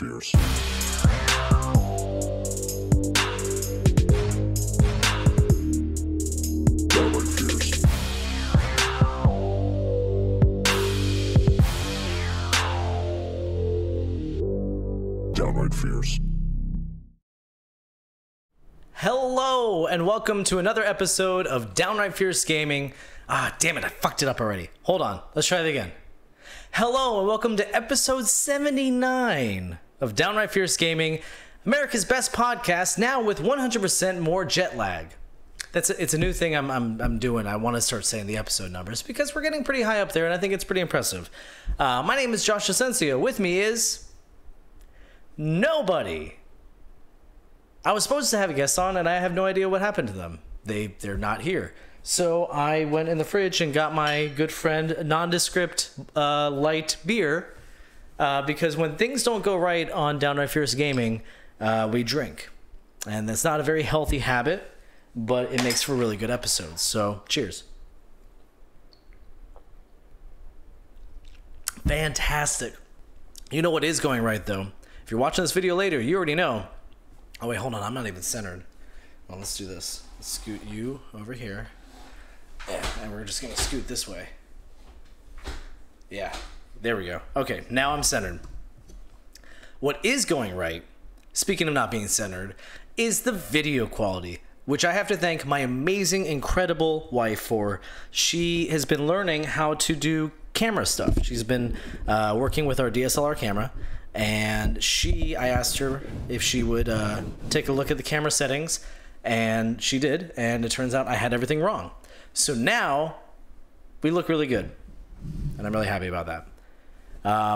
fears. Downright fears. Downright fears. Hello, and welcome to another episode of Downright Fierce Gaming. Ah, damn it, I fucked it up already. Hold on, let's try it again. Hello, and welcome to episode 79 of Downright Fierce Gaming, America's best podcast, now with 100% more jet lag. It's a new thing I'm doing. I want to start saying the episode numbers because we're getting pretty high up there, and I think it's pretty impressive. My name is Josh Asensio. With me is nobody. I was supposed to have a guest on, and I have no idea what happened to them. They're not here. So I went in the fridge and got my good friend Nondescript light beer, because when things don't go right on Downright Fierce Gaming, we drink. And that's not a very healthy habit, but it makes for really good episodes. So cheers. Fantastic. You know what is going right, though? If you're watching this video later, you already know. Oh, wait, hold on. I'm not even centered. Well, let's do this. Let's scoot you over here. Yeah, and we're just going to scoot this way. Yeah, there we go. Okay, now I'm centered. What is going right, speaking of not being centered, is the video quality, which I have to thank my amazing, incredible wife for. She has been learning how to do camera stuff. She's been working with our DSLR camera. And I asked her if she would take a look at the camera settings, and she did, and it turns out I had everything wrong. So now we look really good, and I'm really happy about that.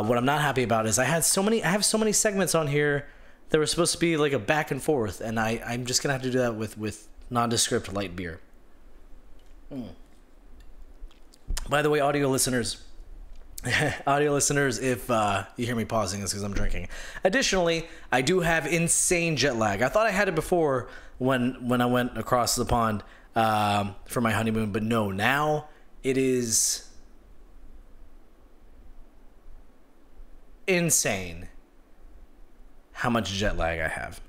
What I'm not happy about is I have so many segments on here that were supposed to be like a back and forth, and I'm just gonna have to do that with nondescript light beer. By the way, audio listeners, if you hear me pausing, it's because I'm drinking. Additionally, I do have insane jet lag. I thought I had it before when I went across the pond for my honeymoon, but no, now it is insane how much jet lag I have.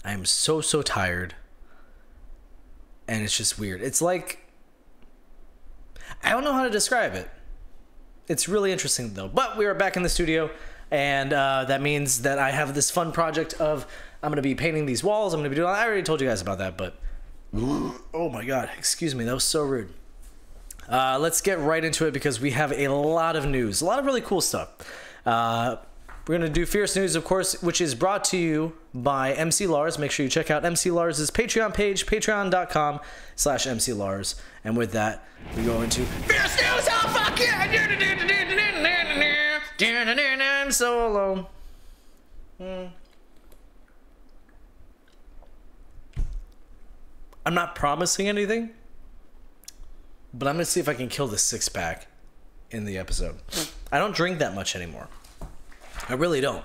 I am so tired, and it's just weird. It's like, I don't know how to describe it. It's really interesting, though. But we are back in the studio, and that means that I have this fun project of I'm going to be painting these walls. I'm going to be doing... I already told you guys about that, but... Oh, my God. Excuse me. That was so rude. Let's get right into it because we have a lot of news. A lot of really cool stuff. We're going to do Fierce News, of course, which is brought to you by MC Lars. Make sure you check out MC Lars' Patreon page, patreon.com/MC Lars. And with that, we go into Fierce News. Oh, fuck yeah! I'm so alone. I'm not promising anything, but I'm going to see if I can kill this six-pack in the episode. I don't drink that much anymore. I really don't.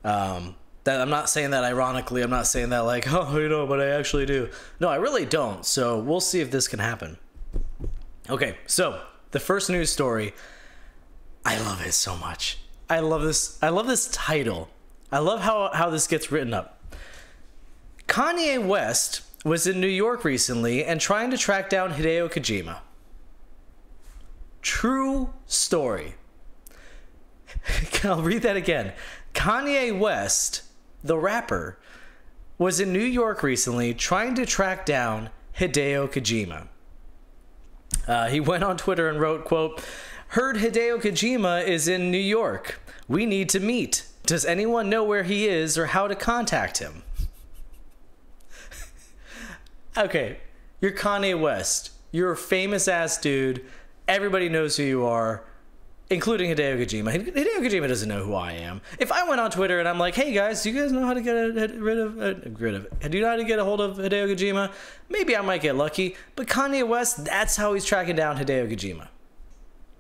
That I'm not saying that ironically. I'm not saying that like, oh, you know, but I actually do. No, I really don't. So we'll see if this can happen. Okay, so the first news story. I love it so much. I love this title. I love how this gets written up. Kanye West was in New York recently and trying to track down Hideo Kojima. True story. I'll read that again. Kanye West, the rapper, was in New York recently trying to track down Hideo Kojima. He went on Twitter and wrote, quote, "Heard Hideo Kojima is in New York. We need to meet. Does anyone know where he is or how to contact him?" Okay, you're Kanye West. You're a famous ass dude. Everybody knows who you are, including Hideo Kojima. Hideo Kojima doesn't know who I am. If I went on Twitter and I'm like, "Hey guys, do you guys know how to get rid of? Do you know how to get a hold of Hideo Kojima?" Maybe I might get lucky. But Kanye West, that's how he's tracking down Hideo Kojima.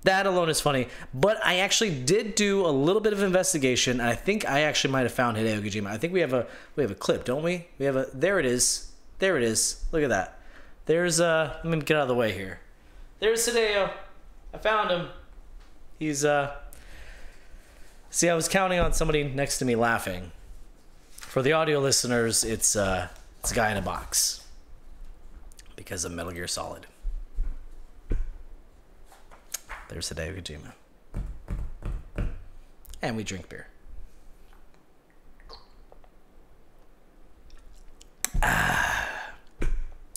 That alone is funny. But I actually did do a little bit of investigation. And I think I actually might have found Hideo Kojima. I think we have a clip, don't we? There it is. There it is. Look at that. There's let me get out of the way here. There's Hideo. I found him. He's See, I was counting on somebody next to me laughing. For the audio listeners, it's a guy in a box. Because of Metal Gear Solid. There's Hideo Kojima. And we drink beer.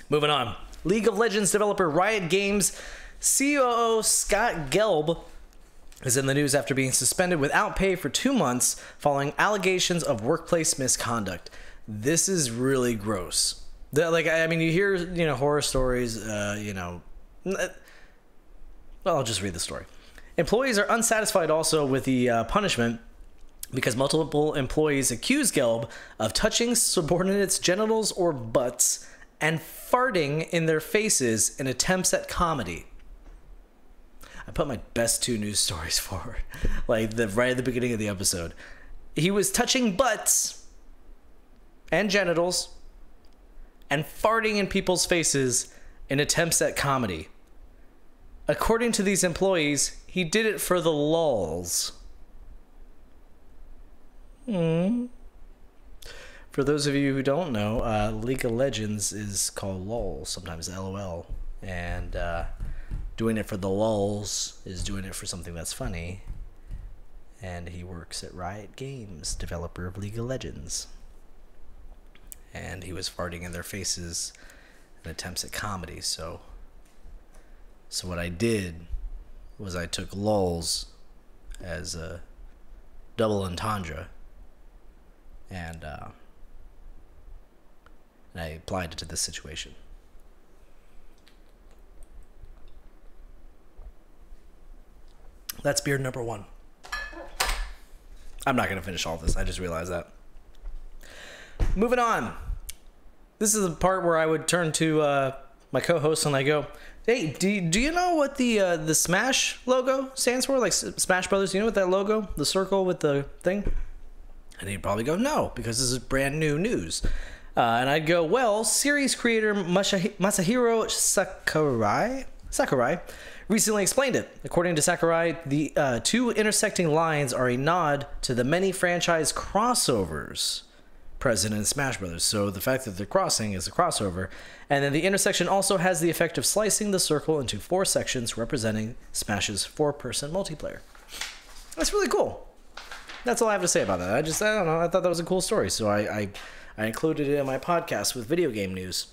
Moving on. League of Legends developer Riot Games COO Scott Gelb is in the news after being suspended without pay for 2 months following allegations of workplace misconduct. This is really gross. I mean, you hear, horror stories, well, I'll just read the story. Employees are unsatisfied also with the punishment because multiple employees accuse Gelb of touching subordinates' genitals or butts and farting in their faces in attempts at comedy. I put my best 2 news stories forward, right at the beginning of the episode. He was touching butts and genitals and farting in people's faces in attempts at comedy. According to these employees, he did it for the lulz. For those of you who don't know, League of Legends is called LOL, sometimes LOL. And doing it for the lulz is doing it for something that's funny. And he works at Riot Games, developer of League of Legends. And he was farting in their faces in attempts at comedy. So what I did was I took lulz as a double entendre. And I applied it to this situation. That's beer number 1. I'm not going to finish all this. I just realized that. Moving on. This is the part where I would turn to my co-host and I go, hey, do you know what the Smash logo stands for? Like Smash Brothers, you know what that logo? The circle with the thing? And he'd probably go, no, because this is brand new news. And I'd go, well, series creator Masahiro Sakurai recently explained it. According to Sakurai, the 2 intersecting lines are a nod to the many franchise crossovers present in Smash Brothers. So the fact that they're crossing is a crossover. And then the intersection also has the effect of slicing the circle into 4 sections representing Smash's 4-person multiplayer. That's really cool. That's all I have to say about that. I don't know. I thought that was a cool story. So I included it in my podcast with video game news.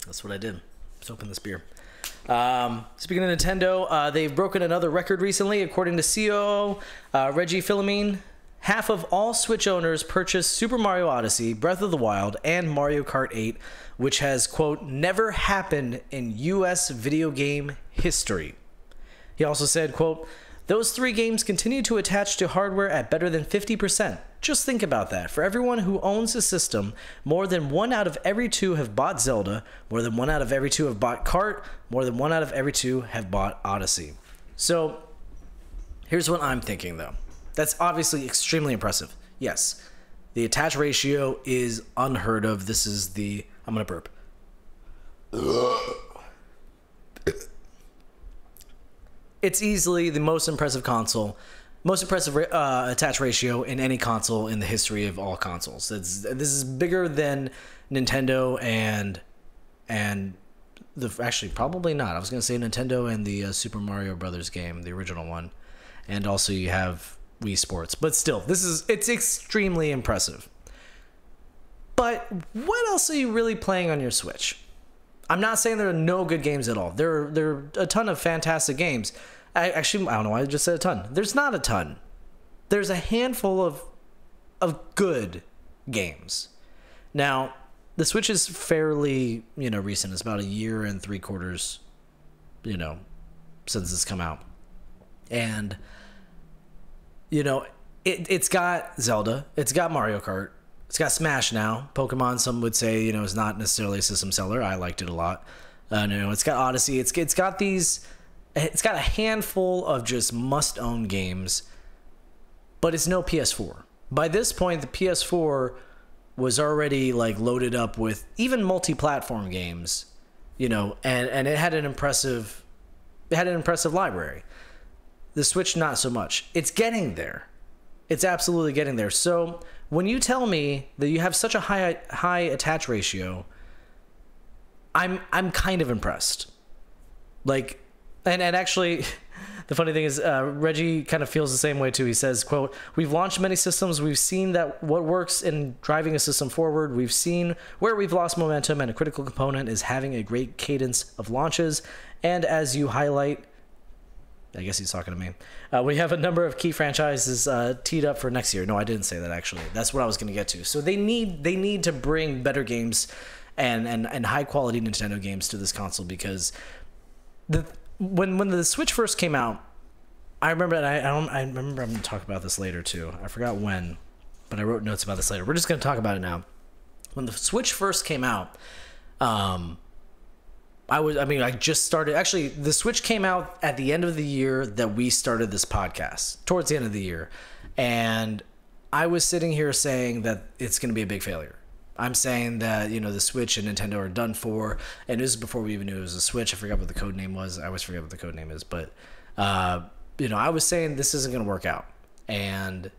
That's what I did. Let's open this beer. Speaking of Nintendo, they've broken another record recently. According to COO Reggie Fils-Aimé, half of all Switch owners purchased Super Mario Odyssey, Breath of the Wild, and Mario Kart 8, which has, quote, never happened in U.S. video game history. He also said, quote, those 3 games continue to attach to hardware at better than 50%. Just think about that. For everyone who owns a system, more than 1 out of every 2 have bought Zelda, more than 1 out of every 2 have bought Kart, more than 1 out of every 2 have bought Odyssey. So, here's what I'm thinking, though. That's obviously extremely impressive. Yes, the attach ratio is unheard of. This is the... I'm going to burp. It's easily the most impressive console, most impressive attach ratio in any console in the history of all consoles. This is bigger than Nintendo and actually probably not. I was gonna say Nintendo and the Super Mario Brothers game, the original one, and also you have Wii Sports. But still, it's extremely impressive. But what else are you really playing on your Switch? I'm not saying there are no good games at all. There are a ton of fantastic games. I don't know why I just said a ton. There's not a ton. There's a handful of good games. Now, the Switch is fairly, recent. It's about 1.75 years, since it's come out. And, it's got Zelda. It's got Mario Kart. It's got Smash now. Pokemon, some would say, is not necessarily a system seller. I liked it a lot. It's got Odyssey. It's got these... It's got a handful of just must-own games, but it's no PS4. By this point, the PS4 was already loaded up with even multi-platform games, and it had an impressive library. The Switch, not so much. It's getting there. It's absolutely getting there. So when you tell me that you have such a high attach ratio, I'm kind of impressed. Like, and actually, the funny thing is, Reggie kind of feels the same way too. He says, quote, "We've launched many systems. We've seen that what works in driving a system forward. We've seen where we've lost momentum, and a critical component is having a great cadence of launches. And as you highlight," I guess he's talking to me, "we have a number of key franchises teed up for next year." No, I didn't say that, actually. That's what I was going to get to. So they need to bring better games and high quality Nintendo games to this console, because when the Switch first came out, I remember, and I remember I'm going to talk about this later too. I forgot when, but I wrote notes about this later. We're just going to talk about it now. When the Switch first came out, I just started. Actually, the Switch came out at the end of the year that we started this podcast, towards the end of the year. And I was sitting here saying that it's going to be a big failure. I'm saying that, the Switch and Nintendo are done for. And this is before we even knew it was a Switch. I forgot what the code name was. I always forget what the code name is. But, I was saying this isn't going to work out. And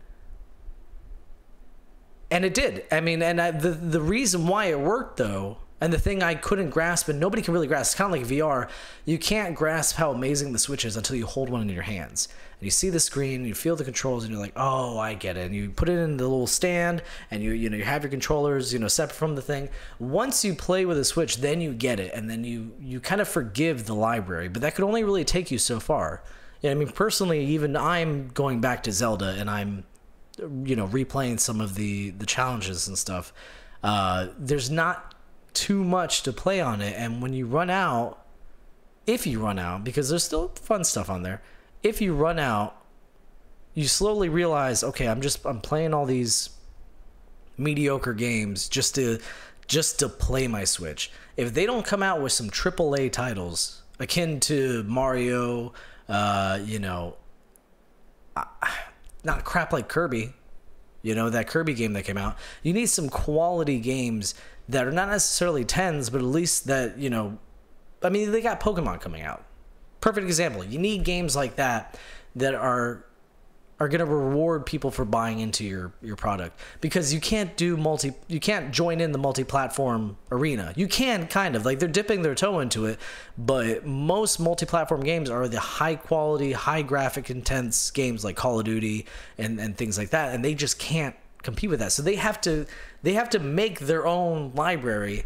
it did. I mean, and the reason why it worked, though, and the thing I couldn't grasp, and nobody can really grasp, it's kind of like VR. You can't grasp how amazing the Switch is until you hold one in your hands. And you see the screen, you feel the controls, and you're like, oh, I get it. And you put it in the little stand, and you have your controllers, separate from the thing. Once you play with a Switch, then you get it, and then you kind of forgive the library. But that could only really take you so far. I mean, personally, even I'm going back to Zelda, and I'm, replaying some of the challenges and stuff. There's not too much to play on it, and when you run out, if you run out, because there's still fun stuff on there, if you run out, you slowly realize, okay, I'm playing all these mediocre games just to play my Switch. If they don't come out with some AAA titles akin to Mario, not crap like Kirby, that Kirby game that came out, you need some quality games that are not necessarily 10s, but at least that, they got Pokemon coming out. Perfect example. You need games like that are going to reward people for buying into your product, because you can't join in the multi-platform arena. You can kind of, like, they're dipping their toe into it, but most multi-platform games are the high quality, high graphic intense games like Call of Duty and things like that, and they just can't compete with that. So they have to make their own library,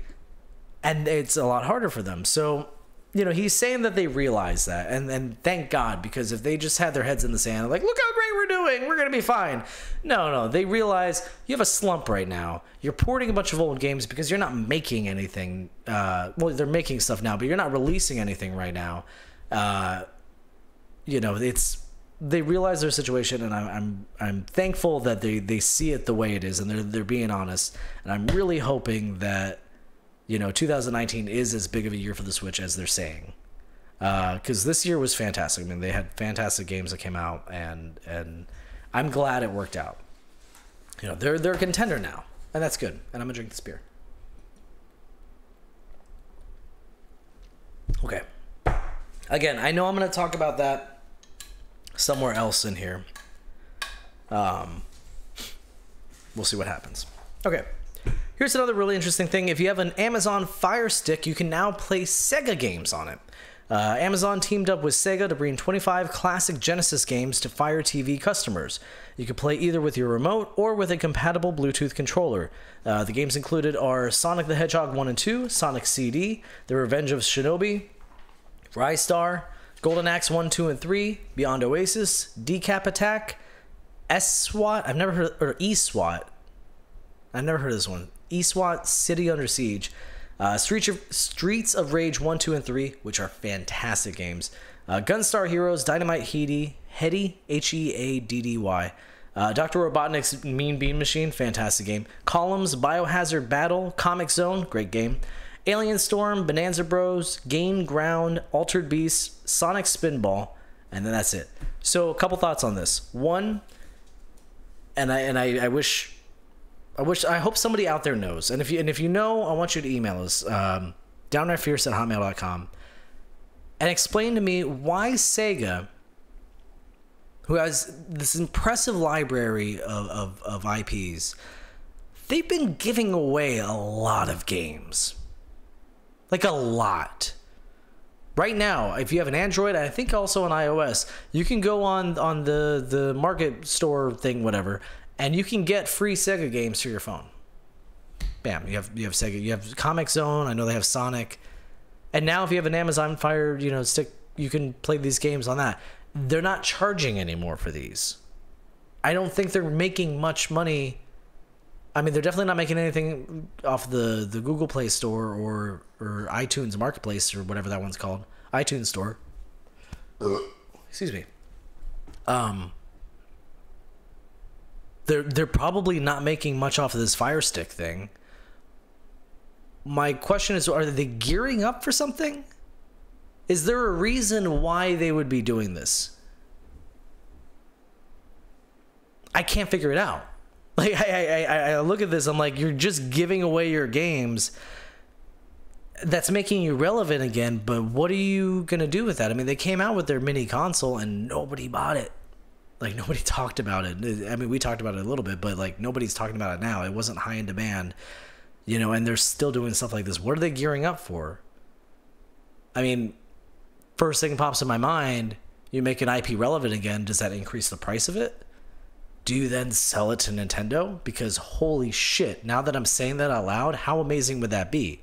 and it's a lot harder for them. So he's saying that they realize that, and thank God, because if they just had their heads in the sand, like, look how great we're doing, we're gonna be fine. No, they realize you have a slump right now. You're porting a bunch of old games because you're not making anything. Well, they're making stuff now, but you're not releasing anything right now. They realize their situation, and I'm thankful that they see it the way it is, and they're being honest. And I'm really hoping that 2019 is as big of a year for the Switch as they're saying, because this year was fantastic. I mean, they had fantastic games that came out, and I'm glad it worked out. They're a contender now, and that's good. And I'm gonna drink this beer. Okay. Again, I know I'm gonna talk about that somewhere else in here. We'll see what happens. Okay. Here's another really interesting thing. If you have an Amazon Fire Stick, you can now play Sega games on it. Amazon teamed up with Sega to bring 25 classic Genesis games to Fire TV customers. You can play either with your remote or with a compatible Bluetooth controller. The games included are Sonic the Hedgehog 1 and 2, Sonic CD, The Revenge of Shinobi, Rise Star, Golden Axe 1, 2, and 3, Beyond Oasis, Decap Attack, S-SWAT, I've never heard, or E-SWAT. I've never heard of this one. E-SWAT, City Under Siege, Streets of Rage 1, 2, and 3, which are fantastic games. Gunstar Heroes, Dynamite Heady, Headdy, Dr. Robotnik's Mean Bean Machine, fantastic game. Columns, Biohazard Battle, Comic Zone, great game. Alien Storm, Bonanza Bros, Gain Ground, Altered Beast, Sonic Spinball, and then that's it. So a couple thoughts on this. One, I hope somebody out there knows. And if you know, I want you to email us, downrightfierce@hotmail.com, and explain to me why Sega who has this impressive library of IPs, they've been giving away a lot of games. Like a lot. Right now, if you have an Android, I think also an iOS, you can go on the market store thing, whatever, and you can get free Sega games for your phone. Bam, you have Sega, you have Comic Zone, I know they have Sonic. And now if you have an Amazon Fire, stick, you can play these games on that. They're not charging anymore for these. I don't think they're making much money. I mean, they're definitely not making anything off the Google Play Store or iTunes Marketplace or whatever that one's called. iTunes Store. Excuse me. They're probably not making much off of this Fire Stick thing. My question is, are they gearing up for something? Is there a reason why they would be doing this? I can't figure it out. Like, I look at this, I'm like, you're just giving away your games. That's making you relevant again, but what are you going to do with that? I mean, they came out with their mini console and nobody bought it. Like, nobody talked about it. I mean, we talked about it a little bit, but, like, nobody's talking about it now. It wasn't high in demand, and they're still doing stuff like this. What are they gearing up for? I mean, first thing pops in my mind, you make an IP relevant again, does that increase the price of it? Do you then sell it to Nintendo? Because holy shit, now that I'm saying that out loud, how amazing would that be?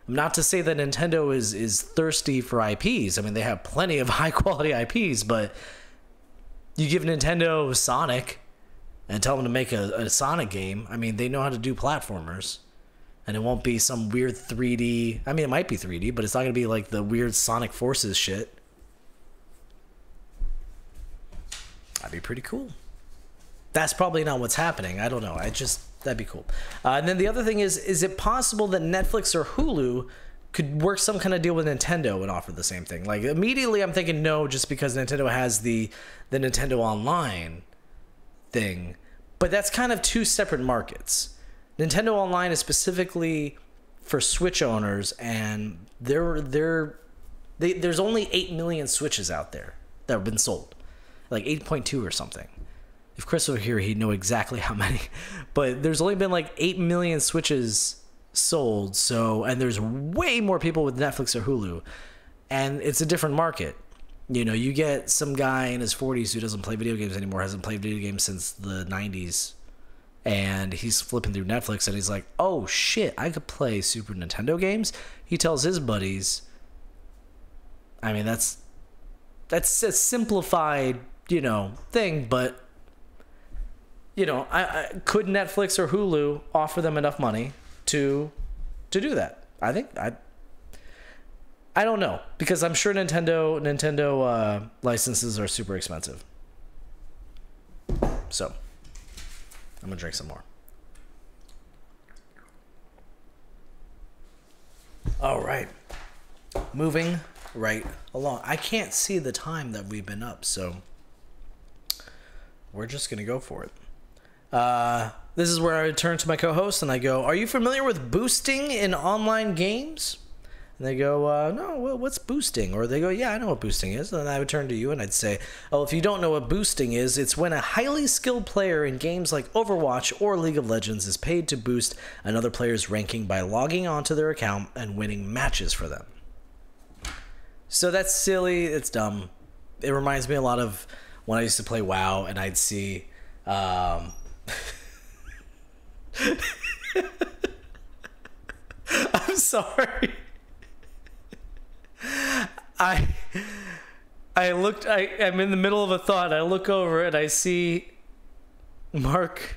Not to say that Nintendo is thirsty for IPs. I mean, they have plenty of high quality IPs, but you give Nintendo Sonic and tell them to make a Sonic game. I mean, they know how to do platformers. And it won't be some weird 3D. I mean, it might be 3D, but it's not going to be like the weird Sonic Forces shit. That'd be pretty cool. That's probably not what's happening. I don't know. That'd be cool. And then the other thing is it possible that Netflix or Hulu could work some kind of deal with Nintendo and offer the same thing? Like, immediately I'm thinking no, just because Nintendo has the Nintendo Online thing. But that's kind of two separate markets. Nintendo Online is specifically for Switch owners, and there's only 8 million Switches out there that have been sold. Like 8.2 or something. If Chris were here, he'd know exactly how many. But there's only been like 8 million Switches sold. And there's way more people with Netflix or Hulu. And it's a different market. You get some guy in his 40s who doesn't play video games anymore, hasn't played video games since the 90s. And he's flipping through Netflix and he's like, oh shit, I could play Super Nintendo games. He tells his buddies. I mean, that's a simplified, thing, but I could Netflix or Hulu offer them enough money to do that? I think I don't know, because I'm sure Nintendo licenses are super expensive. So I'm gonna drink some more. All right, moving right along. I can't see the time that we've been up, so we're just gonna go for it. This is where I turn to my co-host and I go, are you familiar with boosting in online games? And they go, no, well, what's boosting? Or they go, yeah, I know what boosting is. And then I would turn to you and I'd say, oh, if you don't know what boosting is, it's when a highly skilled player in games like Overwatch or League of Legends is paid to boost another player's ranking by logging onto their account and winning matches for them. So that's silly. It's dumb. It reminds me a lot of when I used to play WoW and I'd see... I'm sorry. I'm in the middle of a thought. I look over and I see Mark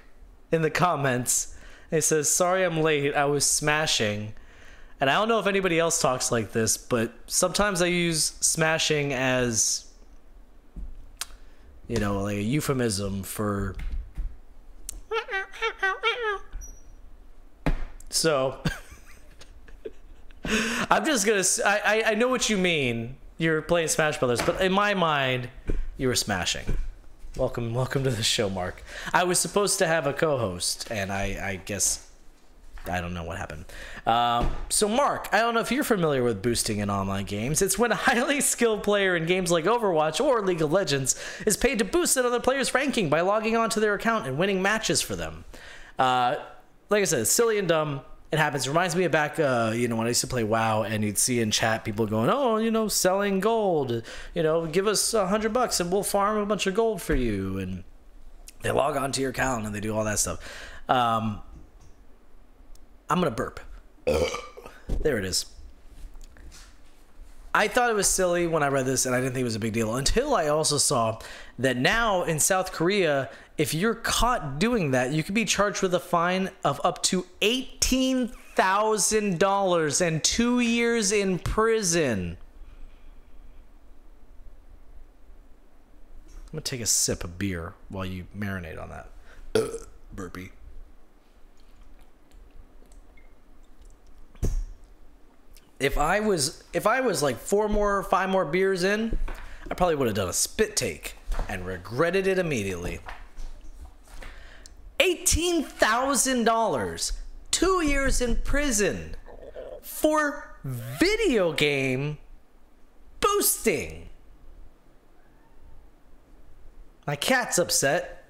in the comments. It says, sorry I'm late. I was smashing. And I don't know if anybody else talks like this, but sometimes I use smashing as, like a euphemism for... So... I'm just gonna. I know what you mean. You're playing Smash Brothers, but in my mind, you were smashing. Welcome to the show, Mark. I was supposed to have a co-host, and I guess I don't know what happened. So Mark, I don't know if you're familiar with boosting in online games. It's when a highly skilled player in games like Overwatch or League of Legends is paid to boost another player's ranking by logging onto their account and winning matches for them. Like I said, it's silly and dumb. It happens. It reminds me of back, when I used to play WoW, and you'd see in chat people going, "Oh, selling gold. Give us $100 and we'll farm a bunch of gold for you." And they log onto your account and they do all that stuff. I'm gonna burp. There it is. I thought it was silly when I read this, and I didn't think it was a big deal until I also saw that now in South Korea, if you're caught doing that, you could be charged with a fine of up to $18,000 and 2 years in prison. I'm gonna take a sip of beer while you marinate on that. Burpee. If I was like 5 more beers in, I probably would have done a spit take and regretted it immediately. $18,000, 2 years in prison for video game boosting. My cat's upset.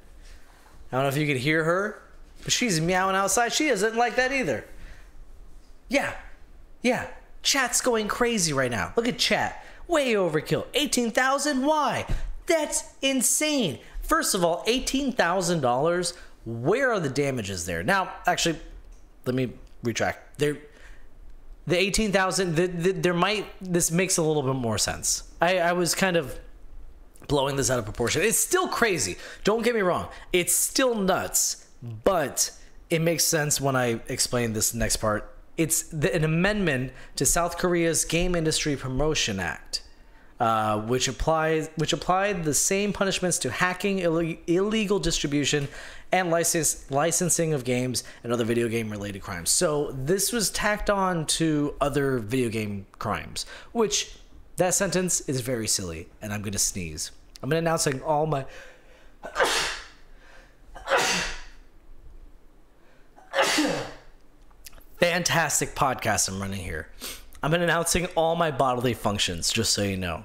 I don't know if you could hear her, but she's meowing outside. She doesn't like that either. Yeah. Chat's going crazy right now. Look at chat. Way overkill. 18,000? Why? That's insane. First of all, $18,000. Where are the damages there? Now, actually, let me retract. The 18,000. This makes a little bit more sense. I was kind of blowing this out of proportion. It's still crazy. Don't get me wrong. It's still nuts, but it makes sense when I explain this next part. It's an amendment to South Korea's Game Industry Promotion Act, which applied the same punishments to hacking, illegal distribution, and licensing of games and other video game related crimes. So this was tacked on to other video game crimes, which that sentence is very silly, and I'm going to sneeze. I'm announcing all my... Fantastic podcast I'm running here. I'm announcing all my bodily functions, just so you know.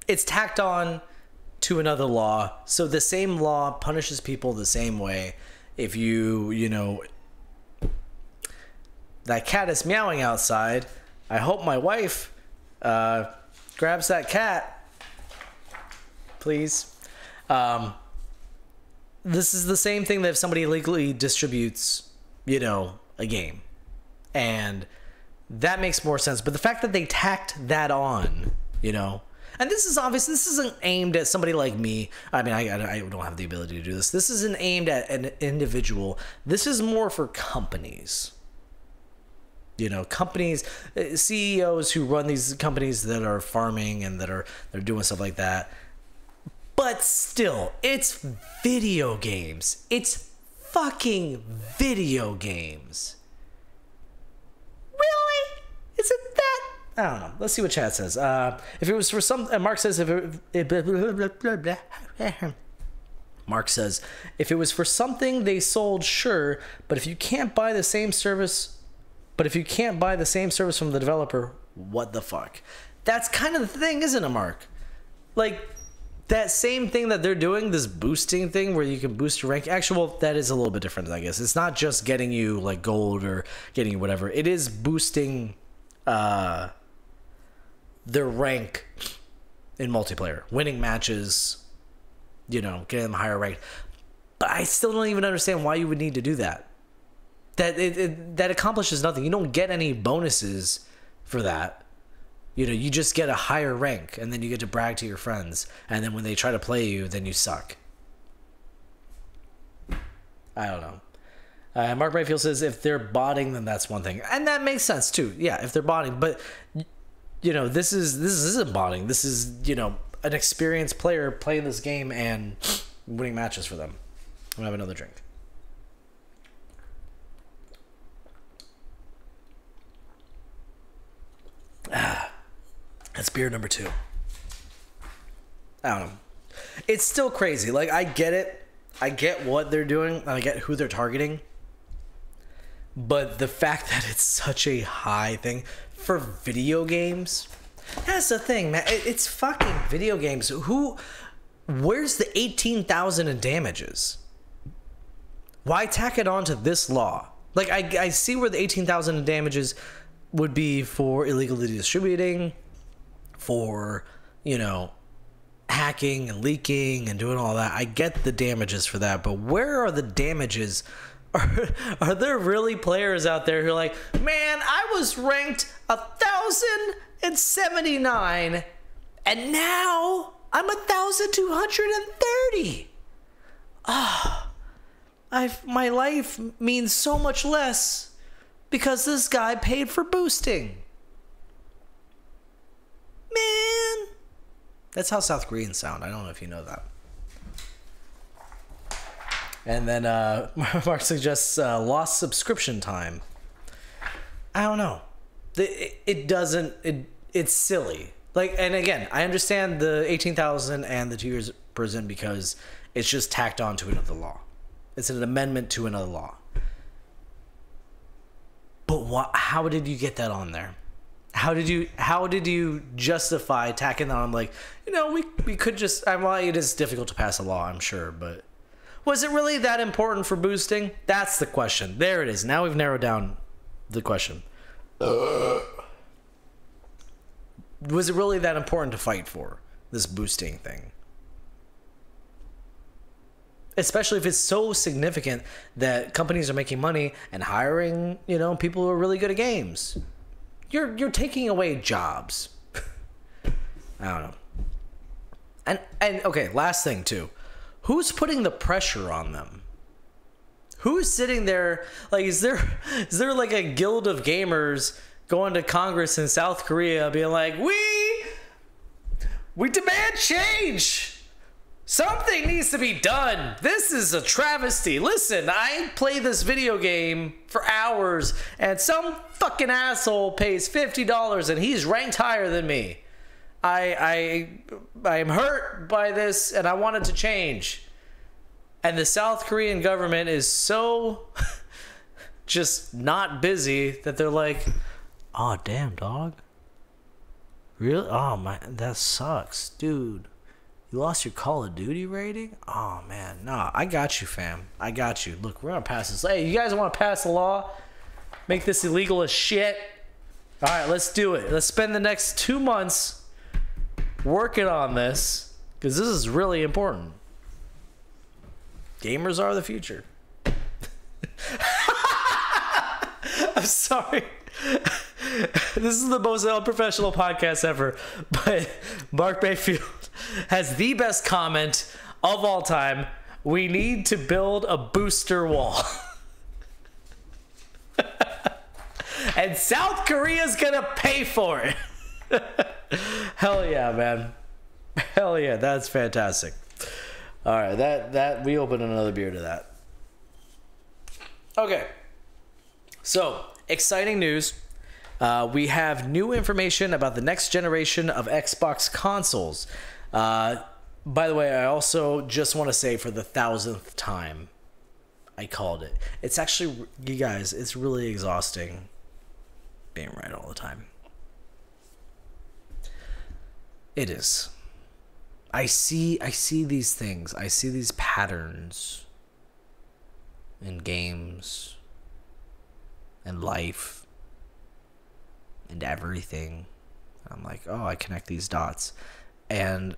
It's tacked on to another law, so the same law punishes people the same way. If that cat is meowing outside, I hope my wife grabs that cat, please. This is the same thing that if somebody illegally distributes, a game. And that makes more sense. But the fact that they tacked that on, and this isn't aimed at somebody like me. I mean, I don't have the ability to do this. This isn't aimed at an individual. This is more for companies. Companies, CEOs who run these companies that are farming and they're doing stuff like that. But still, it's video games. It's fucking video games. Really? Is it that? I don't know. Let's see what chat says. If it was for some... Mark says Mark says, if it was for something they sold, sure. But if you can't buy the same service... from the developer, what the fuck? That's kind of the thing, isn't it, Mark? Like... that same thing that they're doing, this boosting thing where you can boost your rank. Actually, well, that is a little bit different, I guess. It's not just getting you like gold or getting you whatever. It is boosting their rank in multiplayer, winning matches, getting them higher ranked. But I still don't even understand why you would need to do that. That accomplishes nothing. You don't get any bonuses for that. You just get a higher rank, and then you get to brag to your friends. And then when they try to play you, then you suck. I don't know. Mark Brightfield says, if they're botting, then that's one thing. And that makes sense, too. Yeah, if they're botting. But, this isn't botting. This is, an experienced player playing this game and winning matches for them. I'm going to have another drink. That's beer number 2. I don't know. It's still crazy. Like, I get it. I get what they're doing. And I get who they're targeting. But the fact that it's such a high thing for video games, that's the thing, man. It's fucking video games. Where's the 18,000 in damages? Why tack it on to this law? Like, I see where the 18,000 in damages would be for illegally distributing, for, you know, hacking and leaking and doing all that. I get the damages for that, but where are the damages? Are there really players out there who are like, man, I was ranked 1,079 and now I'm 1,230. My life means so much less because this guy paid for boosting. Man, that's how South Koreans sound. I don't know if you know that. And then Mark suggests lost subscription time. I don't know. It's silly. Like, and again, I understand the 18,000 and the 2 years prison because it's just tacked on to another law. It's an amendment to another law. But how did you get that on there? How did you justify tacking that on? Like, you know, we could just. Well, it is difficult to pass a law, I'm sure, but was it really that important for boosting? That's the question. There it is. Now we've narrowed down the question. Was it really that important to fight for this boosting thing? Especially if it's so significant that companies are making money and hiring, you know, people who are really good at games. You're taking away jobs. I don't know. And okay, last thing too. Who's putting the pressure on them? Who's sitting there? Like, is there like a guild of gamers going to Congress in South Korea being like, we demand change. Something needs to be done. This is a travesty. Listen, I play this video game for hours and some fucking asshole pays $50 and he's ranked higher than me. I am hurt by this and I want it to change. And the South Korean government is so just not busy that they're like, oh, damn, dog. Really? Oh, my, that sucks, dude. You lost your Call of Duty rating? Oh, man. Nah, I got you, fam. I got you. Look, we're going to pass this. Hey, you guys want to pass a law? Make this illegal as shit? All right, let's do it. Let's spend the next 2 months working on this because this is really important. Gamers are the future. I'm sorry. This is the most unprofessional podcast ever, but Mark Bayfield has the best comment of all time. We need to build a booster wall. And South Korea's gonna pay for it. Hell yeah, man. Hell yeah, that's fantastic. All right, that we opened another beer to that. Okay. So, exciting news. We have new information about the next generation of Xbox consoles. By the way, I also just want to say for the 1,000th time, I called it. It's actually, you guys, it's really exhausting being right all the time. It is. I see these things. I see these patterns in games and life and everything. I'm like, oh, I connect these dots. And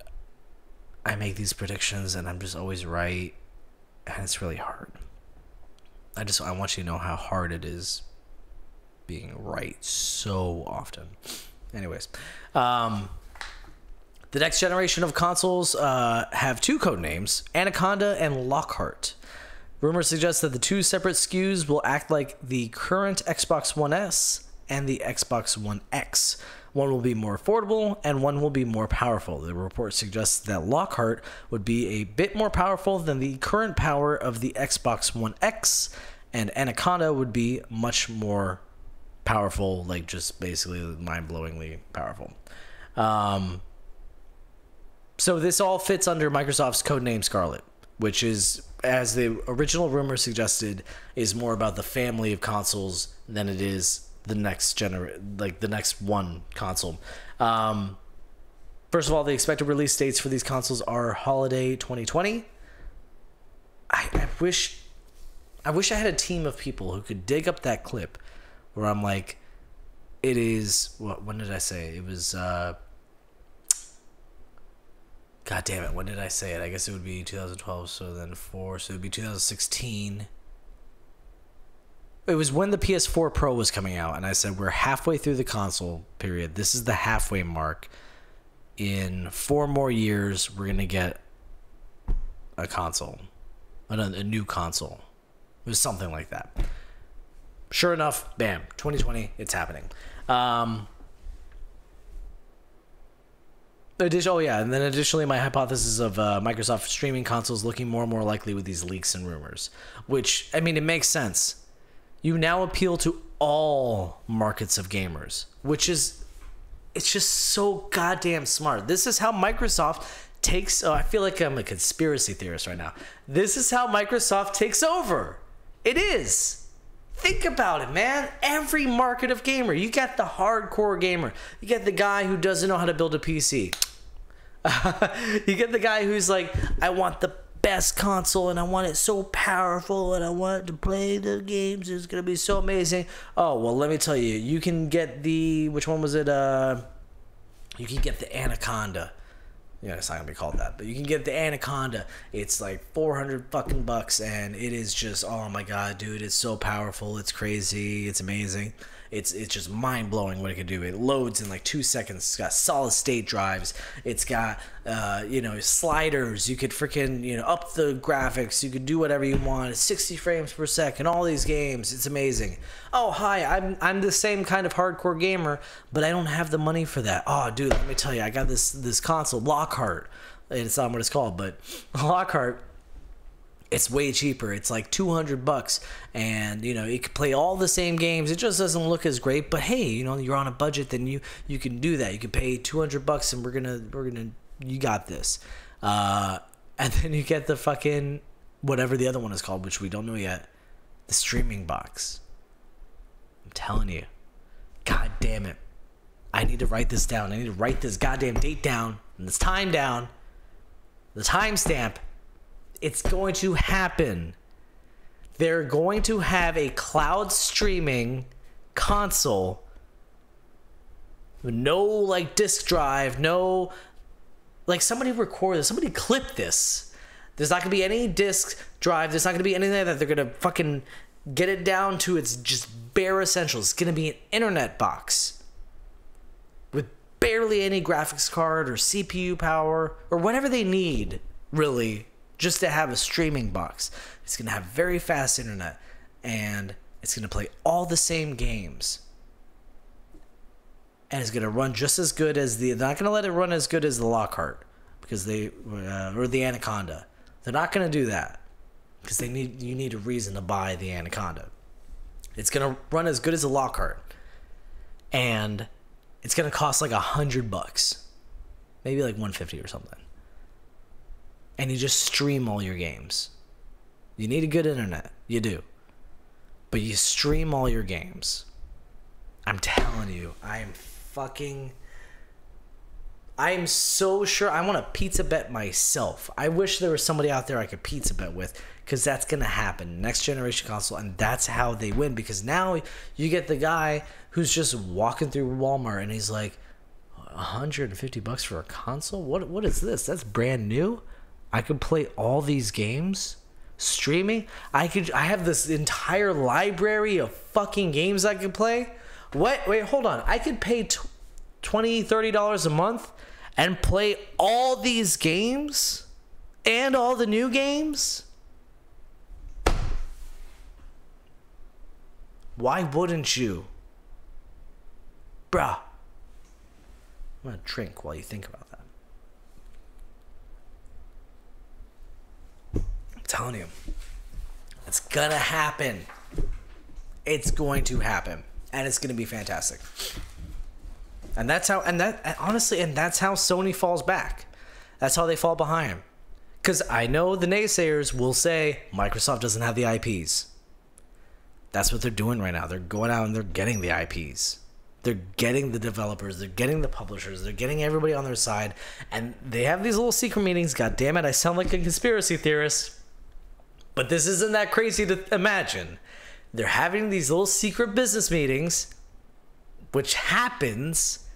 I make these predictions and I'm just always right. And it's really hard. I want you to know how hard it is being right so often. Anyways, the next generation of consoles have two code names, Anaconda and Lockhart. Rumors suggest that the two separate SKUs will act like the current Xbox One S and the Xbox One X. One will be more affordable and one will be more powerful. The report suggests that Lockhart would be a bit more powerful than the current power of the Xbox One X, and Anaconda would be much more powerful, like just basically mind-blowingly powerful. So this all fits under Microsoft's codename Scarlet, which is as the original rumor suggested, is more about the family of consoles than it is the next the next one console. First of all, the expected release dates for these consoles are holiday 2020. I wish I had a team of people who could dig up that clip where I'm like, it is, when did I say? It was, God damn it, when did I say it? I guess it would be 2012, so then 4, so it would be 2016. It was when the PS4 Pro was coming out, and I said, we're halfway through the console period. This is the halfway mark. In 4 more years, we're going to get a console. A new console. It was something like that. Sure enough, bam, 2020, it's happening. And then additionally, my hypothesis of Microsoft streaming consoles looking more and more likely with these leaks and rumors. Which, I mean, it makes sense. You now appeal to all markets of gamers, which is, it's just so goddamn smart. This is how Microsoft takes, I feel like I'm a conspiracy theorist right now. This is how Microsoft takes over. It is. Think about it, man. Every market of gamer. You got the hardcore gamer. You get the guy who doesn't know how to build a PC. You get the guy who's like, I want the best console and I want it so powerful and I want it to play the games. It's going to be so amazing. Oh, well, let me tell you. You can get the, which one was it? You can get the Anaconda. Yeah, it's not gonna be called that, but you can get the Anaconda. It's like 400 fucking bucks, and it is just, oh my god, dude, it's so powerful, it's crazy, it's amazing. It's just mind blowing what it can do. It loads in like 2 seconds. It's got solid state drives. It's got sliders. You could freaking up the graphics. You could do whatever you want. It's 60 frames per second. All these games. It's amazing. Oh hi, I'm the same kind of hardcore gamer, but I don't have the money for that. Oh dude, let me tell you, I got this console, Lockhart. It's not what it's called, but Lockhart. It's way cheaper. It's like $200, and you can play all the same games. It just doesn't look as great, but hey, you're on a budget, then you can do that. You can pay $200, and we're gonna you got this. And then you get the fucking whatever the other one is called, which we don't know yet, the streaming box. I'm telling you, god damn it, I need to write this down. I need to write this goddamn date down and this time down, the timestamp. It's going to happen. They're going to have a cloud streaming console. No like disk drive, no like somebody record this, somebody clip this. There's not gonna be any disk drive, there's not gonna be anything like that. They're gonna fucking get it down to its just bare essentials. It's gonna be an internet box with barely any graphics card or CPU power or whatever they need, really. Just to have a streaming box. It's going to have very fast internet, and it's going to play all the same games. And it's going to run just as good as they're not going to let it run as good as the Lockhart, because or the Anaconda. They're not going to do that, because you need a reason to buy the Anaconda. It's going to run as good as the Lockhart, and it's going to cost like $100, maybe like $150 or something. And you just stream all your games. You need a good internet. You do. But you stream all your games. I'm telling you, I am so sure. I want to pizza bet myself. I wish there was somebody out there I could pizza bet with, because that's going to happen. Next generation console, and that's how they win. Because now you get the guy who's just walking through Walmart and he's like, $150 for a console? What is this? That's brand new? I could play all these games streaming. I have this entire library of fucking games I could play. What? Wait, hold on. I could pay $20-$30 a month and play all these games and all the new games? Why wouldn't you? Bruh. I'm gonna drink while you think about that. Telling you, it's gonna happen. It's going to happen, and it's gonna be fantastic. And that's how. Honestly, that's how Sony falls back. That's how they fall behind. Because I know the naysayers will say Microsoft doesn't have the IPs. That's what they're doing right now. They're going out and they're getting the IPs. They're getting the developers. They're getting the publishers. They're getting everybody on their side. And they have these little secret meetings. God damn it, I sound like a conspiracy theorist. But this isn't that crazy to imagine. They're having these little secret business meetings, which happens.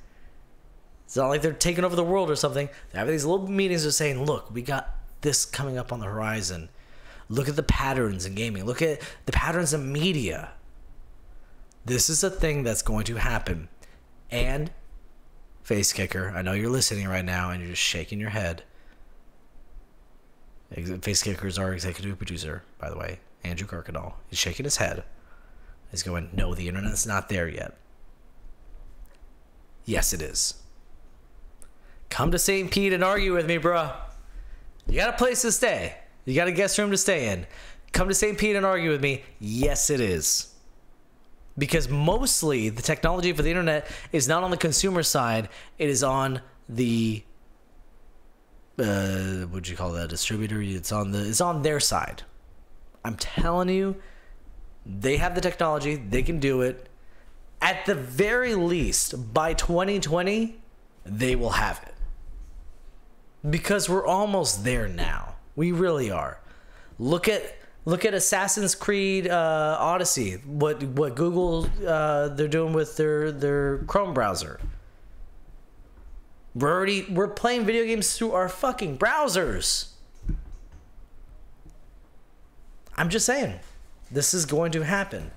It's not like they're taking over the world or something. They're having these little meetings. They're saying, look, we got this coming up on the horizon. Look at the patterns in gaming. Look at the patterns in media. This is a thing that's going to happen. And, face kicker, I know you're listening right now and you're just shaking your head. Face kicker is our executive producer, by the way, Andrew Kirkendall. He's shaking his head. He's going, no, the internet's not there yet. Yes, it is. Come to St. Pete and argue with me, bruh. You got a place to stay. You got a guest room to stay in. Come to St. Pete and argue with me. Yes, it is. Because mostly the technology for the internet is not on the consumer side. It is on the what'd you call that, distributor? It's on their side. I'm telling you, they have the technology. They can do it. At the very least, by 2020, they will have it. Because we're almost there now. We really are. Look at Assassin's Creed Odyssey. What Google they're doing with their Chrome browser. We're playing video games through our fucking browsers. I'm just saying, this is going to happen.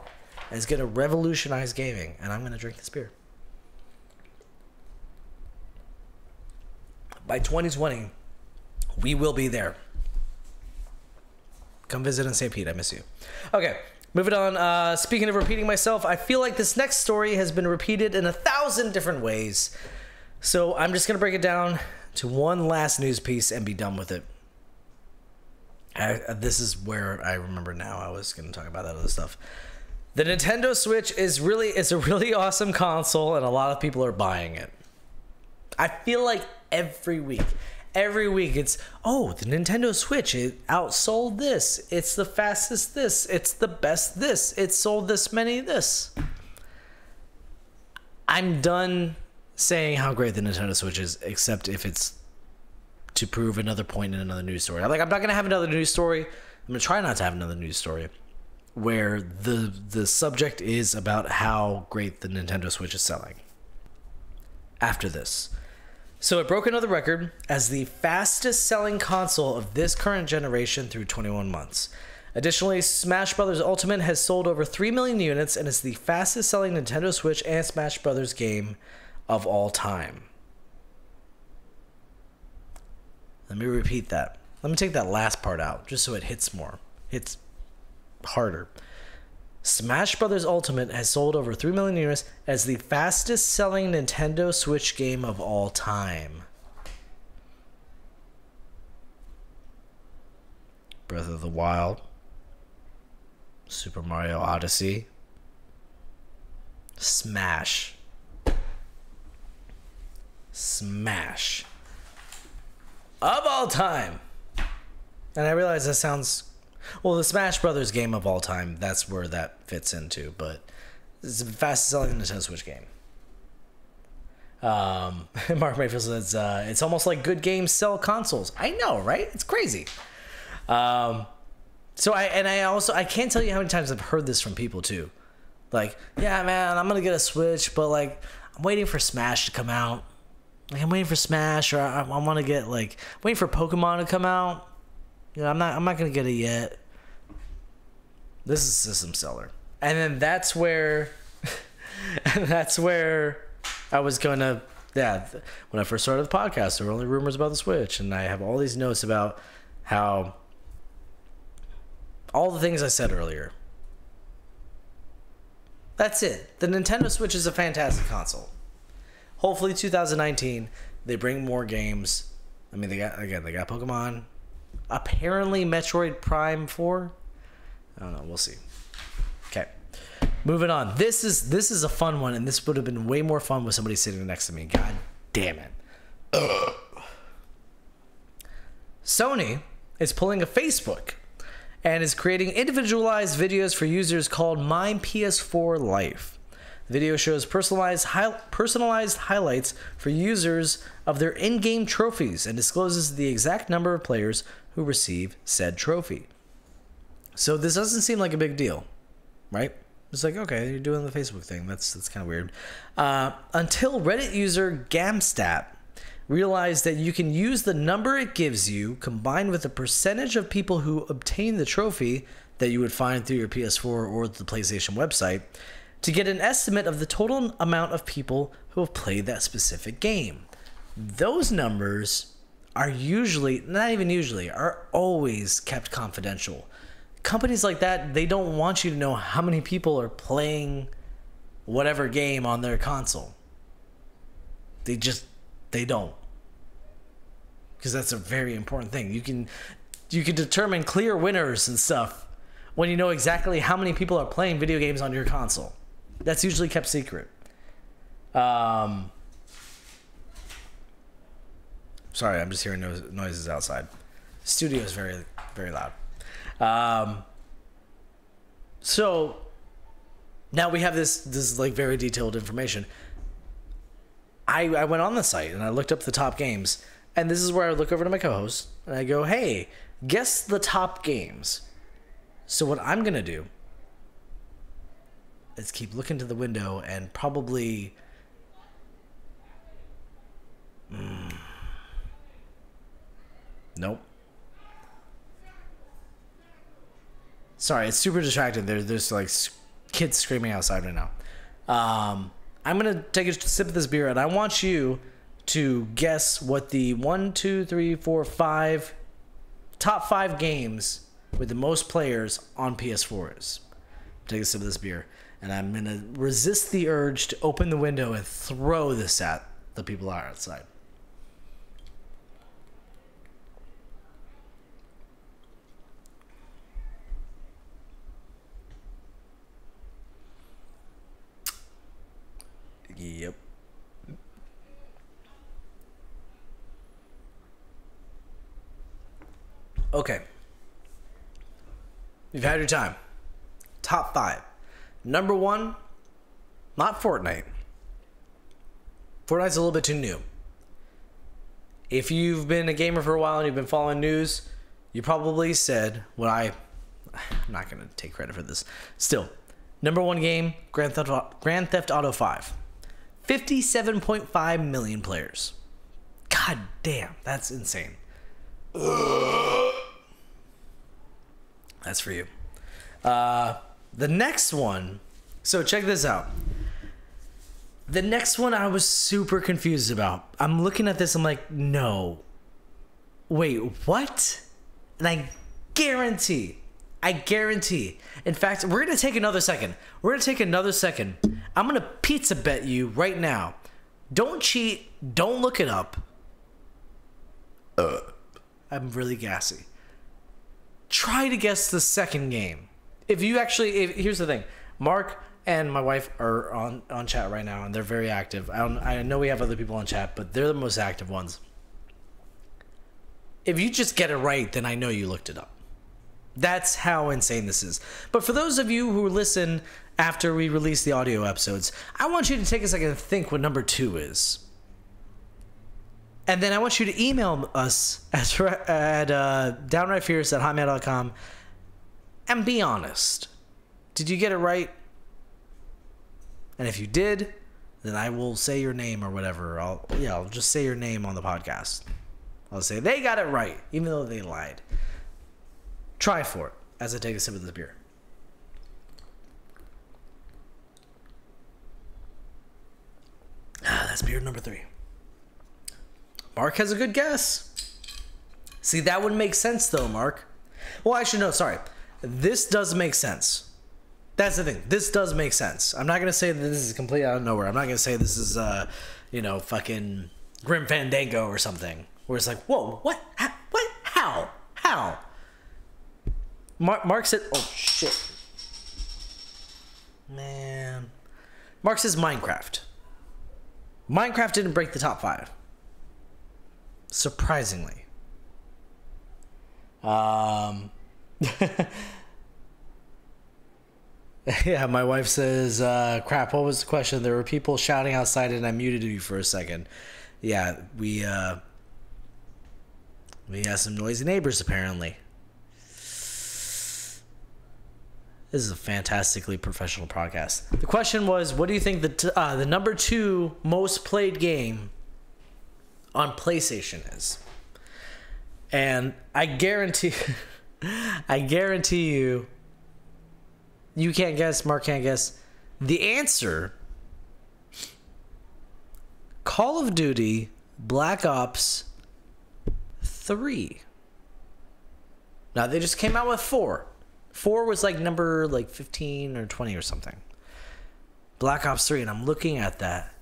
And it's going to revolutionize gaming, and I'm going to drink this beer. By 2020, we will be there. Come visit in St. Pete. I miss you. Okay, moving on. Speaking of repeating myself, I feel like this next story has been repeated in 1,000 different ways. So I'm just going to break it down to one last news piece and be done with it. This is where I remember now. I was going to talk about that other stuff. The Nintendo Switch is a really awesome console, and a lot of people are buying it. I feel like every week it's, oh, the Nintendo Switch, it outsold this. It's the fastest this. It's the best this. It sold this many this. I'm done saying how great the Nintendo Switch is, except if it's to prove another point in another news story. I'm not going to have another news story. I'm going to try not to have another news story where the subject is about how great the Nintendo Switch is selling. After this. So it broke another record as the fastest selling console of this current generation through 21 months. Additionally, Smash Bros. Ultimate has sold over 3 million units and is the fastest selling Nintendo Switch and Smash Bros. Game of all time. Let me repeat that. Let me take that last part out just so it hits more. Hits harder. Smash Bros. Ultimate has sold over 3 million units as the fastest selling Nintendo Switch game of all time. Breath of the Wild, Super Mario Odyssey, Smash of all time. And I realize that sounds, well, the Smash Brothers game of all time, that's where that fits into, but it's the fastest selling Nintendo Switch game. Mark Mayfield says, it's almost like good games sell consoles. I know, right? It's crazy. So I can't tell you how many times I've heard this from people too. Like, yeah, man, I'm going to get a Switch, but like, I'm waiting for Smash to come out. Like, I'm waiting for Smash, or I want to get, like, waiting for Pokemon to come out. You know, I'm not going to get it yet. This is a system seller. And then that's where I was going to, yeah, when I first started the podcast, there were only rumors about the Switch, and I have all these notes about how all the things I said earlier. That's it. The Nintendo Switch is a fantastic console. Hopefully 2019, they bring more games. I mean, they got Pokemon. Apparently Metroid Prime 4. I don't know. We'll see. Okay. Moving on. This is a fun one, and this would have been way more fun with somebody sitting next to me. God damn it. Ugh. Sony is pulling a Facebook and is creating individualized videos for users called My PS4 Life. The video shows personalized highlights for users of their in-game trophies and discloses the exact number of players who receive said trophy. So this doesn't seem like a big deal, right? It's like, okay, you're doing the Facebook thing. That's kind of weird. Until Reddit user Gamstat realized that you can use the number it gives you combined with the percentage of people who obtain the trophy that you would find through your PS4 or the PlayStation website to get an estimate of the total amount of people who have played that specific game. Those numbers are usually, not even usually, are always kept confidential. Companies like that, they don't want you to know how many people are playing whatever game on their console. They don't. Because that's a very important thing. You can determine clear winners and stuff when you know exactly how many people are playing video games on your console. That's usually kept secret. Sorry, I'm just hearing noises outside. Studio is very, very loud. So now we have this like very detailed information. I went on the site and I looked up the top games, and this is where I look over to my co-host and I go, hey, guess the top games. So what I'm going to do is keep looking to the window and probably nope. Sorry, it's super distracting. There's like kids screaming outside right now. I'm gonna take a sip of this beer, and I want you to guess what the 1, 2, 3, 4, 5 top 5 games with the most players on PS4 is. Take a sip of this beer, and I'm gonna resist the urge to open the window and throw this at the people outside. Yep. Okay. You've had your time. Top 5. Number 1, not Fortnite. Fortnite's a little bit too new. If you've been a gamer for a while and you've been following news, you probably said what I'm not going to take credit for this. Still, number 1 game, Grand Theft Auto 5. 57.5 million players. God damn, that's insane. That's for you. The next one, so check this out. The next one I was super confused about. I'm looking at this, I'm like, no. Wait, what? And I guarantee. In fact, we're going to take another second. I'm going to pizza bet you right now. Don't cheat. Don't look it up. I'm really gassy. Try to guess the second game. Here's the thing. Mark and my wife are on chat right now, and they're very active. I know we have other people on chat, but they're the most active ones. If you just get it right, then I know you looked it up. That's how insane this is. But for those of you who listen after we release the audio episodes, I want you to take a second and think what number 2 is. And then I want you to email us at downrightfierce@hotmail.com and be honest. Did you get it right? And if you did, then I will say your name or whatever. I'll just say your name on the podcast. I'll say they got it right, even though they lied. Try for it as I take a sip of this beer. That's beer number 3. Mark has a good guess. See, that would make sense though, Mark. Well, actually, no, sorry. This does make sense. That's the thing. This does make sense. I'm not going to say that this is completely out of nowhere. I'm not going to say this is, fucking Grim Fandango or something. Where it's like, whoa, what? What? How? Mark said, oh, shit. Man. Mark says Minecraft. Minecraft didn't break the top 5. Surprisingly. Yeah, my wife says, crap, what was the question? There were people shouting outside and I muted you for a second. Yeah, we have some noisy neighbors apparently. This is a fantastically professional podcast. The question was, what do you think the number 2 most played game on PlayStation is? And I guarantee you, you can't guess, Mark can't guess. The answer, Call of Duty Black Ops 3. Now, they just came out with 4. 4 was like number 15 or 20 or something. Black Ops 3, and I'm looking at that.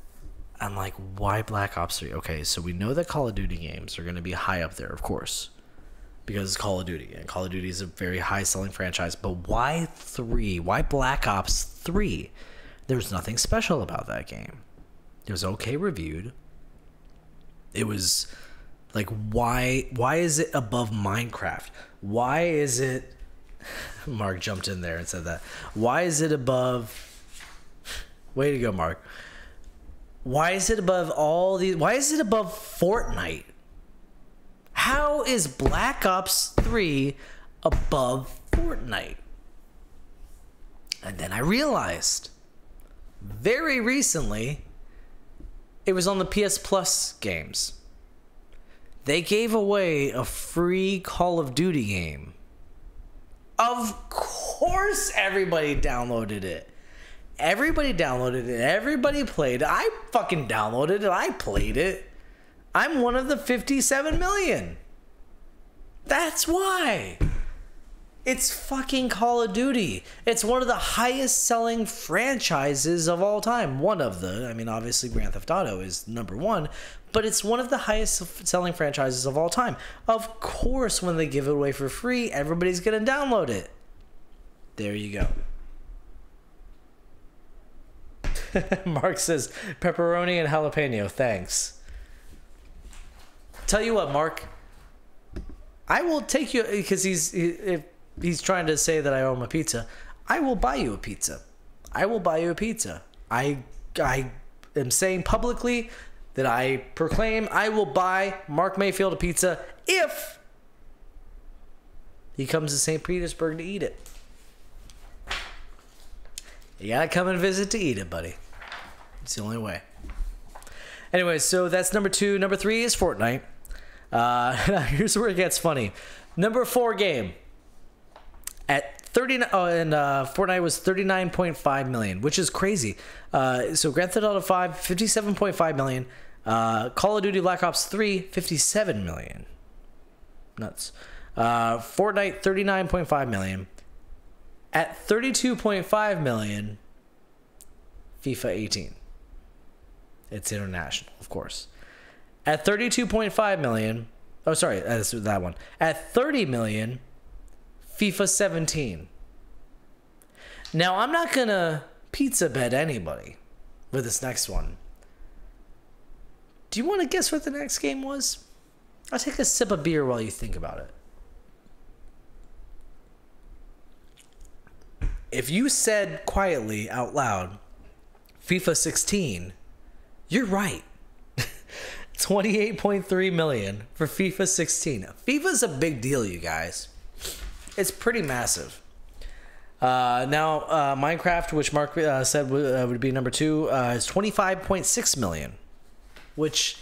I'm like, why Black Ops 3? Okay, so we know that Call of Duty games are going to be high up there, of course, because it's Call of Duty, and Call of Duty is a very high-selling franchise. But why 3? Why Black Ops 3? There's nothing special about that game. It was okay reviewed. It was like, why is it above Minecraft? Why is it... Mark jumped in there and said that. Why is it above... Way to go, Mark. Why is it above all these... Why is it above Fortnite? How is Black Ops 3 above Fortnite? And then I realized, very recently, it was on the PS Plus games. They gave away a free Call of Duty game. Of course everybody downloaded it. Everybody downloaded it. Everybody played it. I fucking downloaded it. I played it. I'm one of the 57 million. That's why. It's fucking Call of Duty. It's one of the highest selling franchises of all time. One of the, I mean, obviously Grand Theft Auto is number 1, but it's one of the highest selling franchises of all time. Of course, when they give it away for free, everybody's going to download it. There you go. Mark says, pepperoni and jalapeno, thanks. Tell you what, Mark, I will take you, because if he's trying to say that I owe him a pizza, I will buy you a pizza. I will buy you a pizza. I am saying publicly that I proclaim I will buy Mark Mayfield a pizza if he comes to St. Petersburg to eat it. You gotta come and visit to eat it, buddy. It's the only way. Anyway, so that's number 2. Number 3 is Fortnite. Here's where it gets funny. Number 4 game at 39. Oh, and Fortnite was 39.5 million, which is crazy. So Grand Theft Auto 5, 57.5 million. Call of Duty Black Ops 3, 57 million. Nuts. Fortnite, 39.5 million. At 32.5 million, FIFA 18. It's international, of course. At 32.5 million, oh sorry, that's that one. At 30 million, FIFA 17. Now I'm not gonna pizza bet anybody with this next one. Do you want to guess what the next game was? I'll take a sip of beer while you think about it. If you said quietly out loud, FIFA 16, you're right. 28.3 million for FIFA 16. FIFA's a big deal, you guys. It's pretty massive. Now, Minecraft, which Mark said would be number 2, is 25.6 million. Which,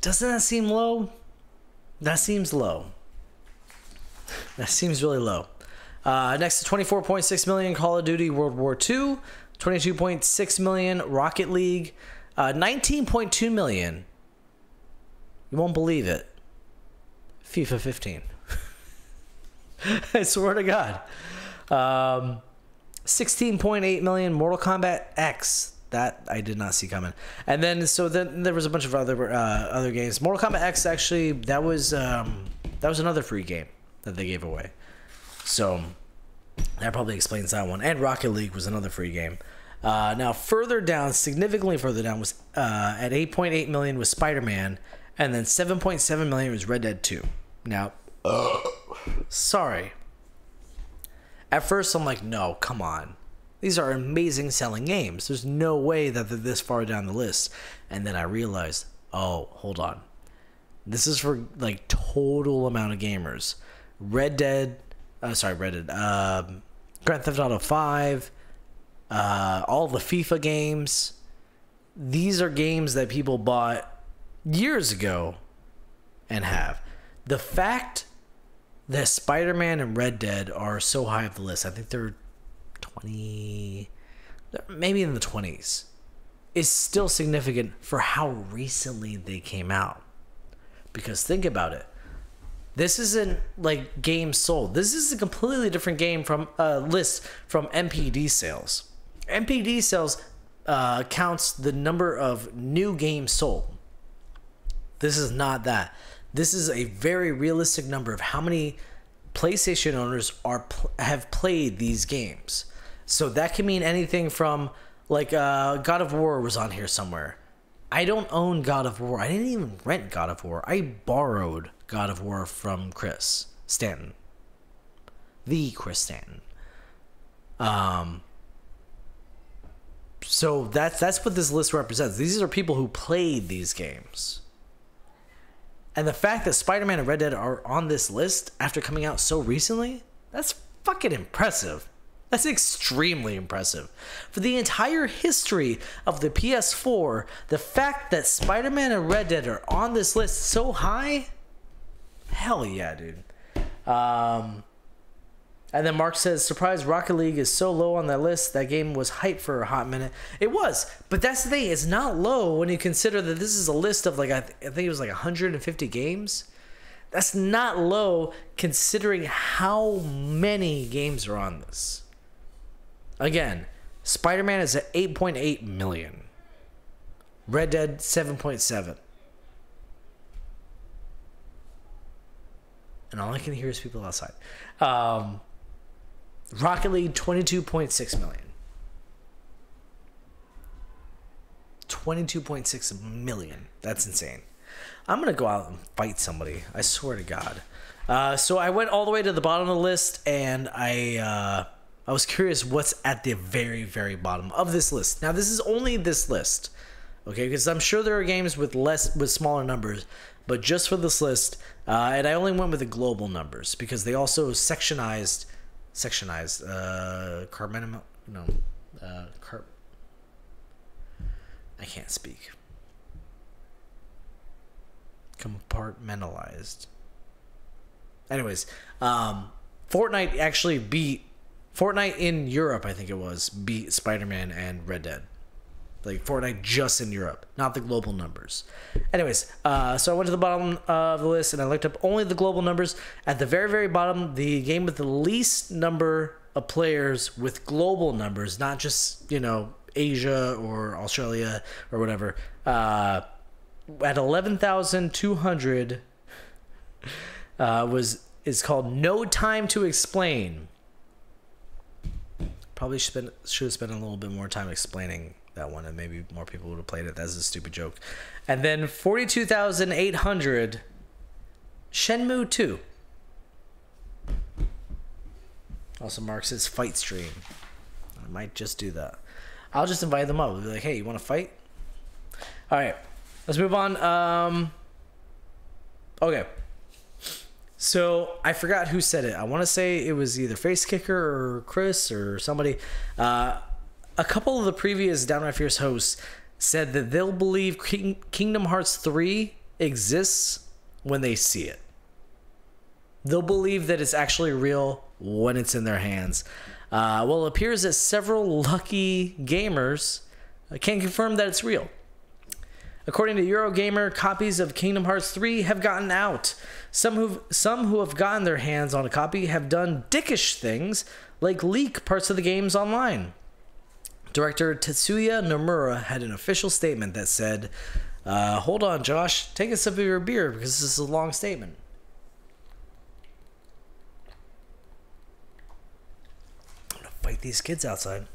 doesn't that seem low? That seems low. That seems really low. Next to 24.6 million, Call of Duty World War II. 22.6 million, Rocket League. 19.2 million. You won't believe it. FIFA 15. I swear to God. 16.8 million, Mortal Kombat X. That I did not see coming. And then, so then there was a bunch of other games. Mortal Kombat X, actually, that was another free game that they gave away. So that probably explains that one. And Rocket League was another free game. Now further down, significantly further down, was at 8.8 million was Spider-Man, and then 7.7 million was Red Dead 2. Now Sorry. At first, I'm like, no, come on. These are amazing selling games. There's no way that they're this far down the list. And then I realized, oh, hold on. This is for, like, total amount of gamers. Red Dead. Grand Theft Auto 5. All the FIFA games. These are games that people bought years ago and have. The fact that Spider-Man and Red Dead are so high up the list, I think they're 20, maybe in the 20s, is still significant for how recently they came out. Because think about it. This isn't like games sold. This is a completely different game from list from MPD sales. MPD sales counts the number of new games sold. This is not that. This is a very realistic number of how many PlayStation owners have played these games. So that can mean anything from, like, God of War was on here somewhere. I don't own God of War. I didn't even rent God of War. I borrowed God of War from Chris Stanton. The Chris Stanton. So that's what this list represents. These are people who played these games. And the fact that Spider-Man and Red Dead are on this list after coming out so recently, that's fucking impressive. That's extremely impressive. For the entire history of the PS4, the fact that Spider-Man and Red Dead are on this list so high, hell yeah, dude. And then Mark says, surprise, Rocket League is so low on that list. That game was hyped for a hot minute. It was, but that's the thing. It's not low when you consider that this is a list of, like, I think it was like 150 games. That's not low considering how many games are on this. Again, Spider-Man is at 8.8 million. Red Dead, 7.7. And all I can hear is people outside. Rocket League, 22.6 million. 22.6 million. That's insane. I'm going to go out and fight somebody. I swear to God. So I went all the way to the bottom of the list, and I was curious what's at the very, very bottom of this list. Now, this is only this list, okay? Because I'm sure there are games with smaller numbers, but just for this list, and I only went with the global numbers because they also sectionized I can't speak. Compartmentalized. Anyways, Fortnite actually beat Fortnite in Europe, I think it was, beat Spider-Man and Red Dead. Like, Fortnite just in Europe, not the global numbers. Anyways, so I went to the bottom of the list and I looked up only the global numbers. At the very, very bottom, the game with the least number of players with global numbers, not just, you know, Asia or Australia or whatever, at 11,200 is called No Time to Explain. Probably should have spent a little bit more time explaining that one, and maybe more people would have played it. That's a stupid joke. And then 42,800 Shenmue 2. Also, Mark says fight stream. I might just do that. I'll just invite them up. I'll be like, hey, you want to fight? All right, let's move on. Okay. So I forgot who said it. I want to say it was either Face Kicker or Chris or somebody. A couple of the previous Downright Fierce hosts said that they'll believe Kingdom Hearts 3 exists when they see it. They'll believe that it's actually real when it's in their hands. Well, it appears that several lucky gamers can confirm that it's real. According to Eurogamer, copies of Kingdom Hearts 3 have gotten out. Some who have gotten their hands on a copy have done dickish things, like leak parts of the games online. Director Tetsuya Nomura had an official statement that said, hold on, Josh, take a sip of your beer because this is a long statement. I'm gonna fight these kids outside.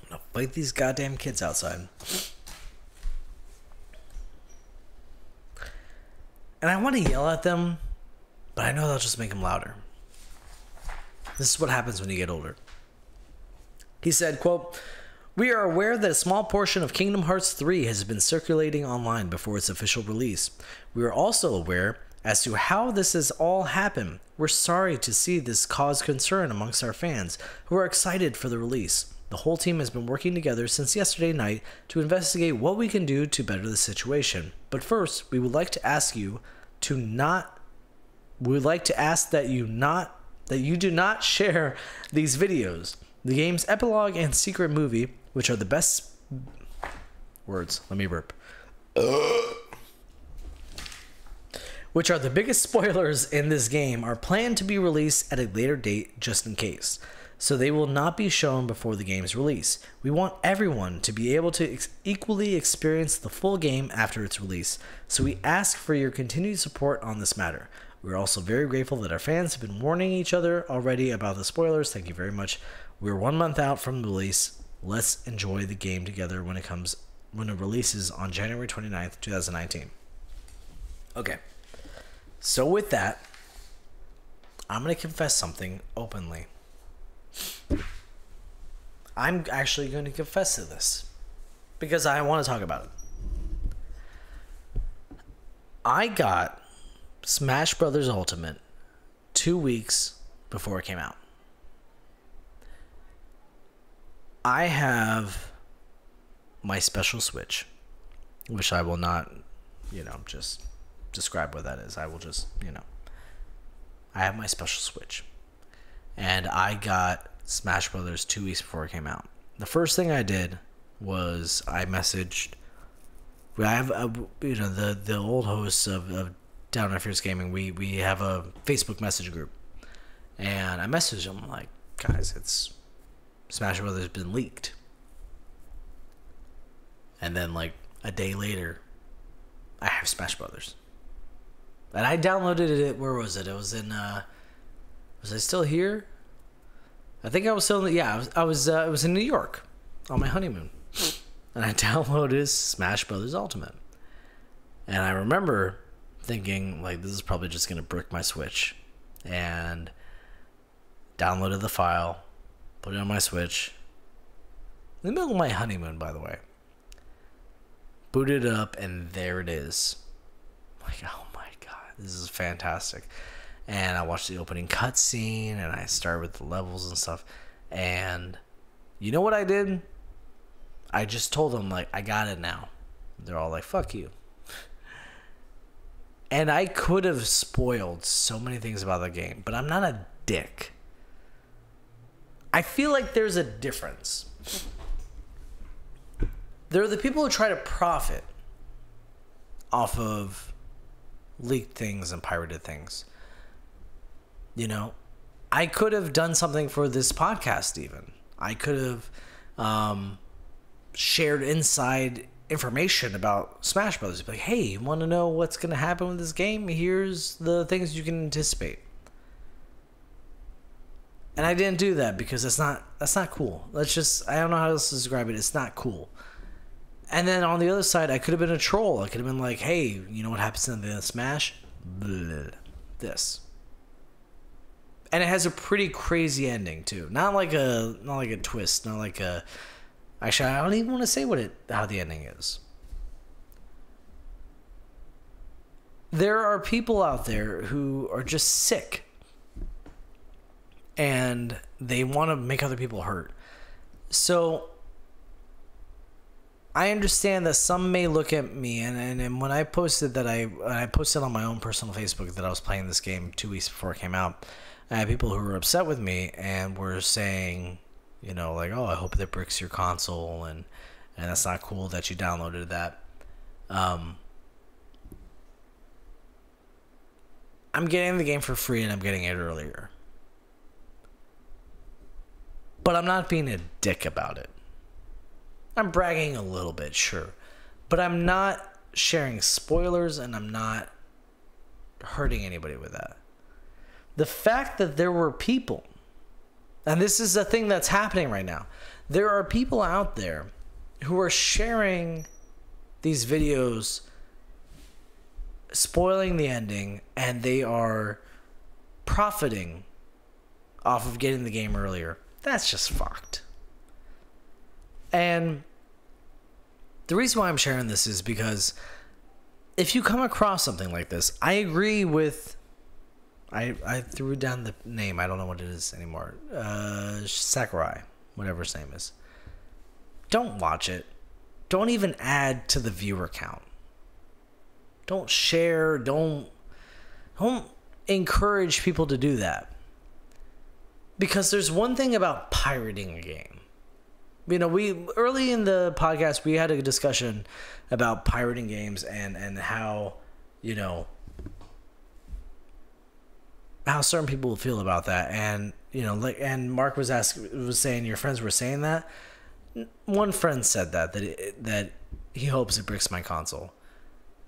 I'm gonna fight these goddamn kids outside. And I want to yell at them, but I know they'll just make them louder. This is what happens when you get older. He said, quote, "We are aware that a small portion of Kingdom Hearts 3 has been circulating online before its official release. We are also aware as to how this has all happened. We're sorry to see this cause concern amongst our fans who are excited for the release. The whole team has been working together since yesterday night to investigate what we can do to better the situation. But first, we would like to ask that you do not share these videos. The game's epilogue and secret movie, which are the best words, let me burp. Which are the biggest spoilers in this game, are planned to be released at a later date just in case. So they will not be shown before the game's release. We want everyone to be able to equally experience the full game after its release. So we ask for your continued support on this matter. We're also very grateful that our fans have been warning each other already about the spoilers. Thank you very much. We're 1 month out from the release. Let's enjoy the game together when it releases on January 29th, 2019. Okay. So with that, I'm going to confess something openly. I'm actually going to confess to this because I want to talk about it. I got Smash Brothers Ultimate 2 weeks before it came out. I have my special Switch, which I will not, just describe what that is. I will just, I have my special Switch. And I got Smash Brothers 2 weeks before it came out. The first thing I did was I messaged. I have the old hosts of Downright Fierce Gaming. We have a Facebook message group, and I messaged them like, guys, it's Smash Brothers has been leaked. And then like a day later, I have Smash Brothers, and I downloaded it. Where was it? It was in. Was I still here? I think I was still. I was. It was in New York on my honeymoon, and I downloaded Smash Brothers Ultimate. And I remember thinking, like, this is probably just gonna brick my Switch, and downloaded the file, put it on my Switch. In the middle of my honeymoon, by the way. Booted it up, and there it is. Like, oh my god, this is fantastic. And I watched the opening cutscene, and I started with the levels and stuff. And you know what I did? I just told them, like, I got it now. They're all like, fuck you. And I could have spoiled so many things about the game, but I'm not a dick. I feel like there's a difference. There are the people who try to profit off of leaked things and pirated things. I could have done something for this podcast even. I could have shared inside information about Smash Brothers. Like, hey, you want to know what's going to happen with this game? Here's the things you can anticipate. And I didn't do that because that's not cool. I don't know how else to describe it. It's not cool. And then on the other side, I could have been a troll. I could have been like, hey, you know what happens in the Smash? Blah, this. And it has a pretty crazy ending too. Not like a twist. Not like a. Actually, I don't even want to say how the ending is. There are people out there who are just sick, and they want to make other people hurt. So I understand that some may look at me, and when I posted that I posted on my own personal Facebook that I was playing this game 2 weeks before it came out. I had people who were upset with me and were saying, like, oh, I hope that bricks your console, and that's not cool that you downloaded that. I'm getting the game for free, and I'm getting it earlier. But I'm not being a dick about it. I'm bragging a little bit, sure. But I'm not sharing spoilers, and I'm not hurting anybody with that. The fact that there were people, and this is a thing that's happening right now, there are people out there who are sharing these videos spoiling the ending, and they are profiting off of getting the game earlier. That's just fucked. And the reason why I'm sharing this is because if you come across something like this, I agree with... I threw down the name. I don't know what it is anymore. Sakurai, whatever his name is. Don't watch it. Don't even add to the viewer count. Don't share. Don't encourage people to do that. Because there's one thing about pirating a game. You know, early in the podcast, we had a discussion about pirating games and how, you know, how certain people feel about that. And, you know, like, and Mark was saying your friends were saying that. One friend said that he hopes it breaks my console,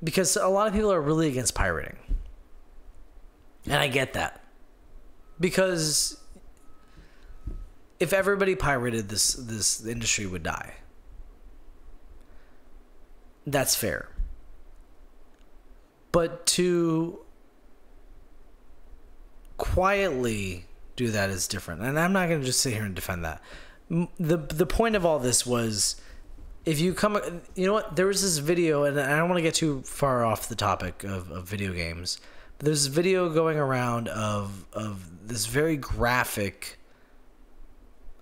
because a lot of people are really against pirating. And I get that, because if everybody pirated, this industry would die. That's fair. But to quietly do that is different. And I'm not going to just sit here and defend that. The point of all this was, if you come... You know what? There was this video, and I don't want to get too far off the topic of video games, but there's this video going around of this very graphic...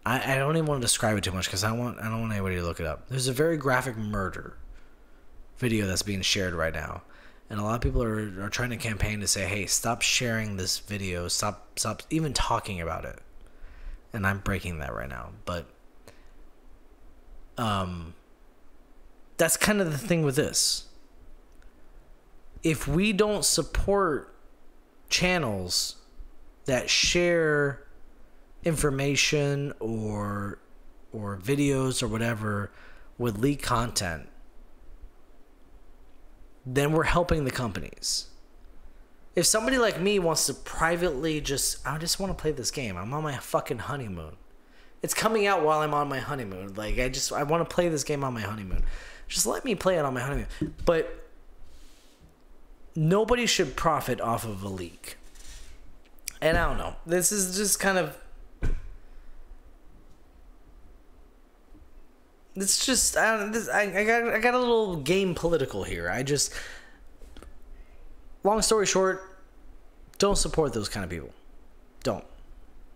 I don't even want to describe it too much, because I don't want anybody to look it up. There's a very graphic murder video that's being shared right now. And a lot of people are trying to campaign to say, hey, stop sharing this video. Stop even talking about it. And I'm breaking that right now. But that's kind of the thing with this. If we don't support channels that share information or videos or whatever with leaked content, then we're helping the companies. If somebody like me wants to privately I just want to play this game. I'm on my fucking honeymoon. It's coming out while I'm on my honeymoon. Like, I want to play this game on my honeymoon. Just let me play it on my honeymoon. But nobody should profit off of a leak. And I don't know. This is just kind of... It's just, I got a little game political here. Long story short, don't support those kind of people. Don't.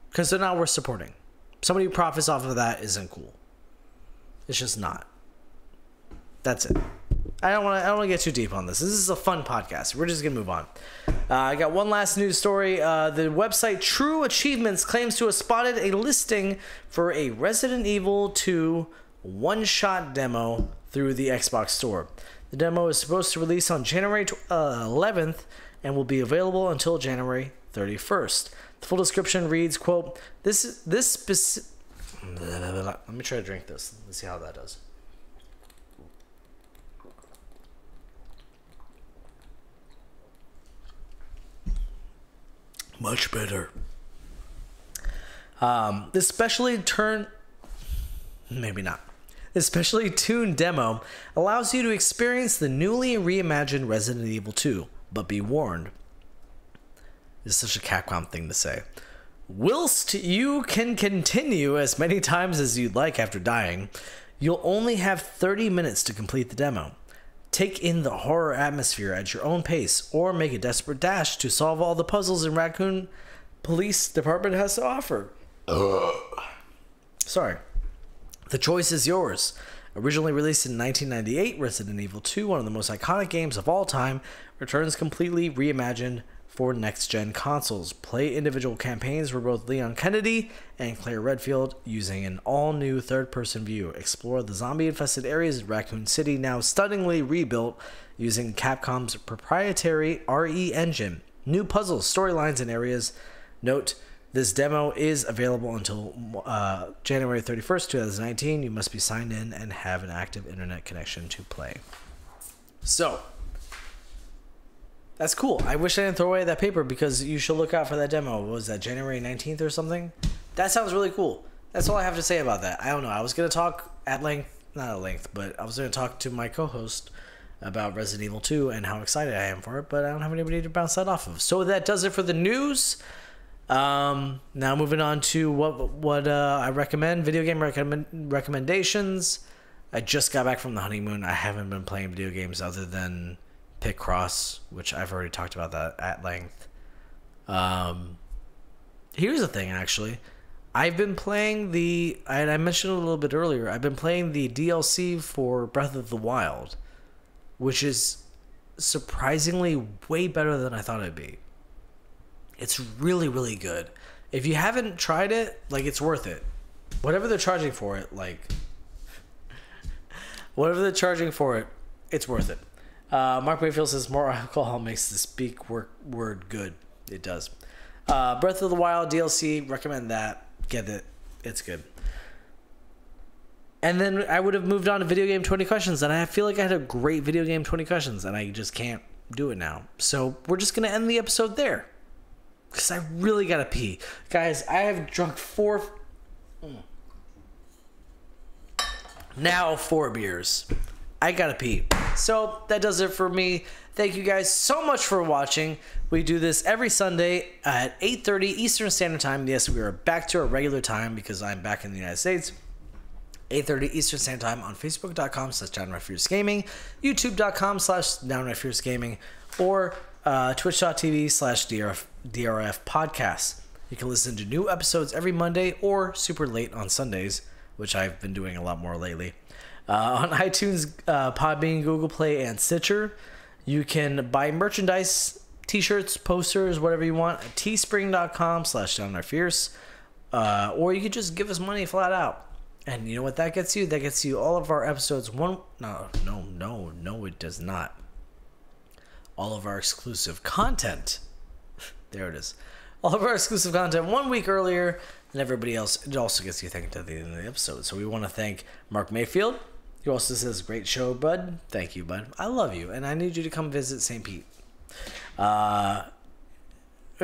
Because they're not worth supporting. Somebody who profits off of that isn't cool. It's just not. That's it. I don't want to get too deep on this. This is a fun podcast. We're just going to move on. I got one last news story. The website True Achievements claims to have spotted a listing for a Resident Evil 2 one-shot demo through the Xbox Store. The demo is supposed to release on January 11th and will be available until January 31st. The full description reads, quote, let me try to drink this. Let's see how that does. Much better. This specially tuned demo allows you to experience the newly reimagined Resident Evil 2, but be warned. This is such a Capcom thing to say. Whilst you can continue as many times as you'd like after dying, you'll only have 30 minutes to complete the demo. Take in the horror atmosphere at your own pace, or make a desperate dash to solve all the puzzles in Raccoon Police Department has to offer. Sorry. The choice is yours. Originally released in 1998, Resident Evil 2, one of the most iconic games of all time, returns completely reimagined for next-gen consoles. Play individual campaigns for both Leon Kennedy and Claire Redfield using an all-new third-person view. Explore the zombie-infested areas of Raccoon City, now stunningly rebuilt using Capcom's proprietary RE engine. New puzzles, storylines, and areas. Note, this demo is available until January 31st, 2019. You must be signed in and have an active internet connection to play. So, that's cool. I wish I didn't throw away that paper, because you should look out for that demo. What was that, January 19th or something? That sounds really cool. That's all I have to say about that. I don't know. I was going to talk at length, not at length, but I was going to talk to my co-host about Resident Evil 2 and how excited I am for it, but I don't have anybody to bounce that off of. So that does it for the news. Now moving on to what I recommend. Video game recommendations. I just got back from the honeymoon. I haven't been playing video games other than Picross, which I've already talked about that at length. Here's the thing, actually. I've been playing I mentioned it a little bit earlier, I've been playing the DLC for Breath of the Wild, which is surprisingly way better than I thought it'd be. It's really, really good. If you haven't tried it, like, it's worth it. Whatever they're charging for it, it's worth it. Mark Mayfield says more alcohol makes the speak word good. It does. Breath of the Wild DLC, recommend that. Get it. It's good. And then I would have moved on to video game 20 questions, and I feel like I had a great video game 20 questions, and I just can't do it now. So we're just going to end the episode there, because I really got to pee. Guys, I have drunk 4 beers. I got to pee. So that does it for me. Thank you guys so much for watching. We do this every Sunday at 8:30 Eastern Standard Time. Yes, we are back to our regular time because I'm back in the United States. 8:30 Eastern Standard Time on Facebook.com/DownrightFierceGaming, YouTube.com/DownrightFierceGaming, or Twitch.tv/DRF Podcasts. You can listen to new episodes every Monday or super late on Sundays, which I've been doing a lot more lately. On iTunes, Podbean, Google Play, and Stitcher. You can buy merchandise, t-shirts, posters, whatever you want at teespring.com/DownrightFierce. Or you could just give us money flat out. And you know what that gets you? That gets you all of our episodes No, it does not. All of our exclusive content. There it is. All of our exclusive content 1 week earlier than everybody else. It also gets you thanked at the end of the episode. So we want to thank Mark Mayfield. He also says, great show, bud. Thank you, bud. I love you, and I need you to come visit St. Pete. We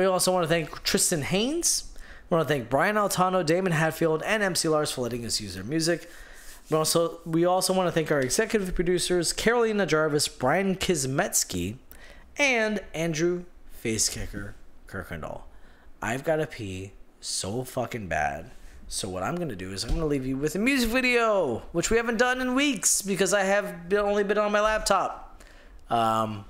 also want to thank Tristan Haynes. We want to thank Brian Altano, Damon Hatfield, and MC Lars for letting us use their music. We also want to thank our executive producers, Carolina Jarvis, Brian Kizmetsky, and Andrew Facekicker Kirkendall. I've got to pee so fucking bad. So what I'm going to do is I'm going to leave you with a music video, which we haven't done in weeks because I have only been on my laptop. So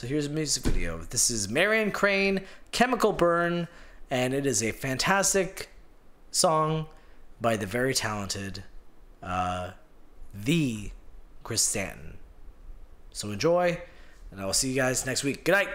here's a music video. This is Marion Crane, Chemical Burn, and it is a fantastic song by the very talented, the Chris Stanton. So enjoy, and I will see you guys next week. Good night.